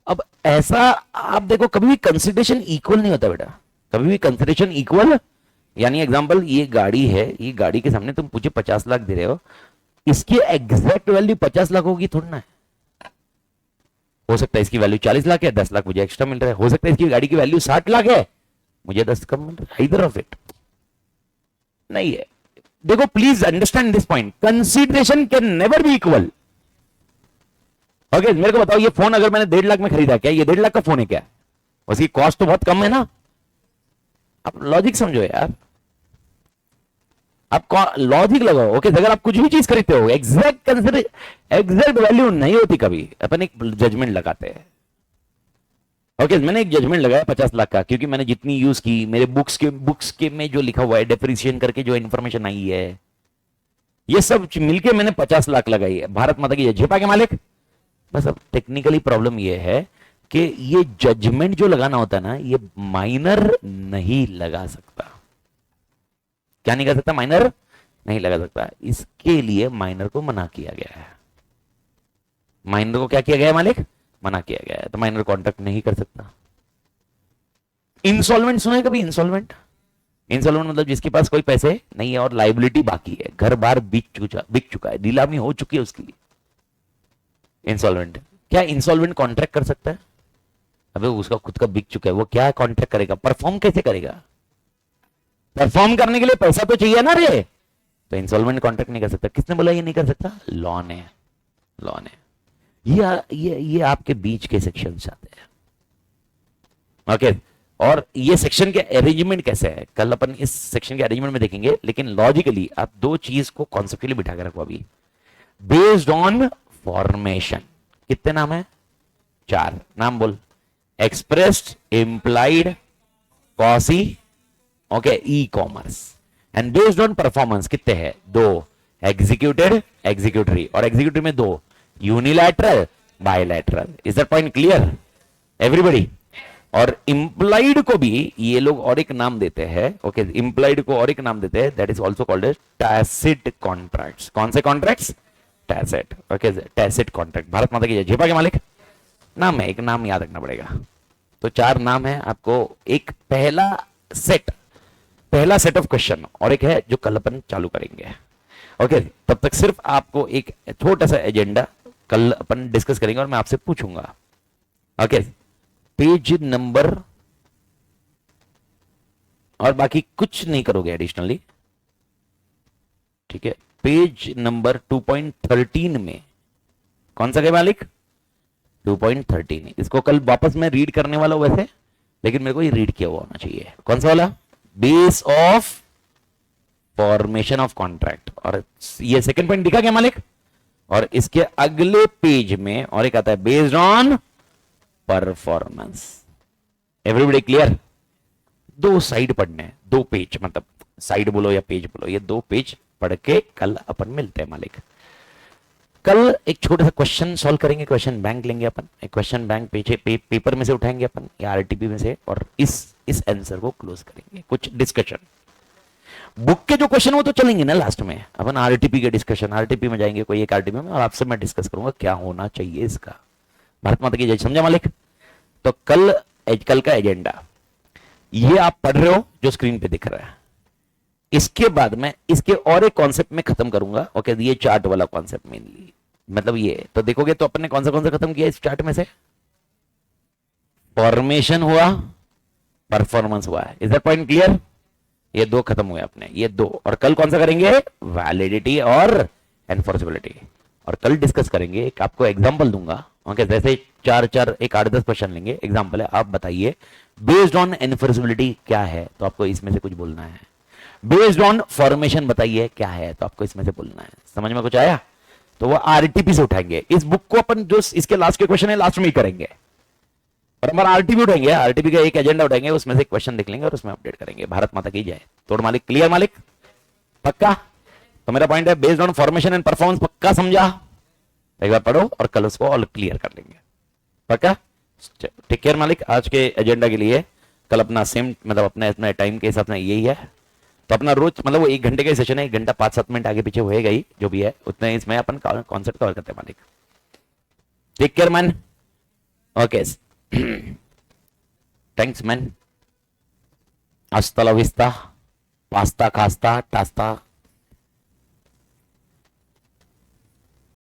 अब ऐसा आप देखो, कभी भी कंसिडरेशन इक्वल नहीं होता बेटा, कभी भी कंसिडरेशन इक्वल, यानी एग्जांपल ये गाड़ी है, ये गाड़ी के सामने तुम मुझे 50 लाख दे रहे हो, इसकी एग्जैक्ट वैल्यू 50 लाख होगी थोड़ा ना? हो सकता है इसकी वैल्यू 40 लाख है, 10 लाख मुझे एक्स्ट्रा मिल रहा है। हो सकता है इसकी गाड़ी की वैल्यू 60 लाख है, मुझे 10 कम मिल रहा है। इधर ऑफ इट नहीं है। देखो please understand this point, consideration can never be equal. Okay मेरे को बताओ, ये फोन अगर मैंने 1.5 लाख में खरीदा, क्या ये 1.5 लाख का फोन है क्या? उसकी कॉस्ट तो बहुत कम है ना। आप लॉजिक समझो यार, आप लॉजिक लगाओ। ओके अगर आप कुछ भी चीज खरीदते हो, एग्जैक्ट वैल्यू नहीं होती कभी, अपन एक जजमेंट लगाते हैं। ओके मैंने एक जजमेंट लगाया 50 लाख का, क्योंकि मैंने जितनी यूज की, मेरे बुक्स के में जो लिखा हुआ है, डेप्रिसिएशन करके जो इन्फॉर्मेशन आई है, ये सब मिलके मैंने 50 लाख लगाई है। भारत माता की झेपा के मालिक। बस अब टेक्निकली प्रॉब्लम ये है कि ये जजमेंट जो लगाना होता है ना, ये माइनर नहीं लगा सकता। क्या नहीं कर सकता? माइनर नहीं लगा सकता, इसके लिए माइनर को मना किया गया है। माइनर को क्या किया गया है मालिक? मना किया गया है, तो माइनर कॉन्ट्रैक्ट नहीं कर सकता। इंसॉल्वेंट सुना है कभी? इंसॉल्वेंट, इंसॉल्वेंट मतलब जिसके पास कोई पैसे नहीं है और लाइबिलिटी बाकी है, घर बार बिक चुका है, नीलामी हो चुकी है उसकी। इंसॉल्वेंट, क्या इंसॉल्वेंट कॉन्ट्रैक्ट कर सकता है? अबे उसका खुद का बिक चुका है, वो क्या कॉन्ट्रैक्ट करेगा? परफॉर्म कैसे करेगा? परफॉर्म करने के लिए पैसा तो चाहिए ना रे। तो इंसॉल्वेंट कॉन्ट्रैक्ट नहीं कर सकता। किसने बोला ये नहीं कर सकता? लॉ ने, लॉ ने। ये आपके बीच के सेक्शन आते हैं, ओके। और ये सेक्शन के अरेंजमेंट कैसे है, कल अपन इस सेक्शन के अरेंजमेंट में देखेंगे, लेकिन लॉजिकली आप दो चीज को कॉन्सेप्चुअली बिठा के रखो अभी। बेस्ड ऑन फॉर्मेशन, कितने नाम है? 4 नाम बोल। Expressed, implied, quasi, okay, e commerce. And based on performance कितने हैं? 2। एग्जीक्यूटेड, एग्जीक्यूटरी, और एग्जीक्यूटिव में 2, unilateral, bilateral. Is that point clear everybody? और इंप्लाइड को भी ये लोग और एक नाम देते हैं, ओके, इंप्लाइड को और एक नाम देते हैं, that is also called as tacit contracts. कौन से contracts? Tacit, okay, tacit contract. Bharat Mata की जय। झेपा के मालिक नाम है, एक नाम याद रखना पड़ेगा। तो 4 नाम है आपको, एक पहला सेट ऑफ क्वेश्चन, और एक है जो कल अपन चालू करेंगे, ओके। तब तक सिर्फ आपको एक छोटा सा एजेंडा कल अपन डिस्कस करेंगे और मैं आपसे पूछूंगा, ओके। पेज नंबर, और बाकी कुछ नहीं करोगे एडिशनली, ठीक है। पेज नंबर 2.13 में कौन सा है मालिक? 2.13। इसको कल वापस मैं रीड करने वाला हूं वैसे, लेकिन मेरे को ये रीड किया हुआ होना चाहिए। कौन सा वाला? Base of formation of contract. और ये सेकंड पॉइंट दिखा क्या मालिक? और इसके अगले पेज में और एक आता है based on performance. Everybody clear? 2 side पढ़ने हैं, 2 पेज, मतलब साइड बोलो या पेज बोलो, ये 2 पेज पढ़ के कल अपन मिलते हैं मालिक। कल एक छोटा सा क्वेश्चन सॉल्व करेंगे, क्वेश्चन बैंक लेंगे अपन, एक क्वेश्चन बैंक पेपर में से उठाएंगे अपन या आरटीपी में से, और इस आंसर को क्लोज करेंगे। कुछ डिस्कशन बुक के जो क्वेश्चन वो तो चलेंगे ना, लास्ट में अपन आरटीपी के डिस्कशन, आरटीपी में जाएंगे कोई एक आरटीपी में, और आपसे मैं डिस्कस करूंगा क्या होना चाहिए इसका। भारत माता की जय। समझा मालिक? तो कल का एजेंडा ये आप पढ़ रहे हो जो स्क्रीन पे दिख रहा है, इसके बाद मैं इसके और एक कॉन्सेप्ट में खत्म करूंगा, ओके। ये चार्ट वाला कॉन्सेप्ट मेनली, मतलब ये तो देखोगे तो अपन ने कौन सा खत्म किया इस चार्ट में से? फॉर्मेशन हुआ, परफॉर्मेंस हुआ है। Is that point clear? ये 2 खत्म हुए अपने, ये 2। और कल कौन सा करेंगे? वैलिडिटी और एनफोर्सेबिलिटी। और कल डिस्कस करेंगे, एक आपको एग्जांपल दूंगा, ओके। जैसे 4 एक 8-10 क्वेश्चन लेंगे, एग्जांपल है, आप बताइए बेस्ड ऑन एनफोर्सेबिलिटी क्या है, तो आपको इसमें से कुछ बोलना है। बेस्ड ऑन फॉर्मेशन बताइए क्या है, तो आपको इसमें से बोलना है। समझ में कुछ आया? तो वो आरटीपी से उठाएंगे। इस बुक को अपन जो इसके लास्ट के क्वेश्चन है लास्ट में ही करेंगे, और हमारा आरटीपी उठाएंगे, आरटीपी का एक एजेंडा उठाएंगे, उसमें से क्वेश्चन देख लेंगे और उसमें अपडेट करेंगे। भारत माता की जय। तोड़ मालिक, क्लियर मालिक? पक्का? तो मेरा पॉइंट है based on formation and performance, पक्का समझा? एक बार पढ़ो और कल उसको और क्लियर कर लेंगे, पक्का? टेक केयर मालिक। आज के एजेंडा के लिए कल अपना सेम, मतलब अपने टाइम के हिसाब से यही है। तो अपना रोज मतलब वो 1 घंटे का सेशन है, 1 घंटा 5-7 मिनट आगे पीछे होएगा ही, जो भी है उतने इसमें अपन कॉन्सेप्ट कवर करते हैं मालिक। Take care man, okay. Thanks man. Hasta la vista, pasta खास्ता टास्ता।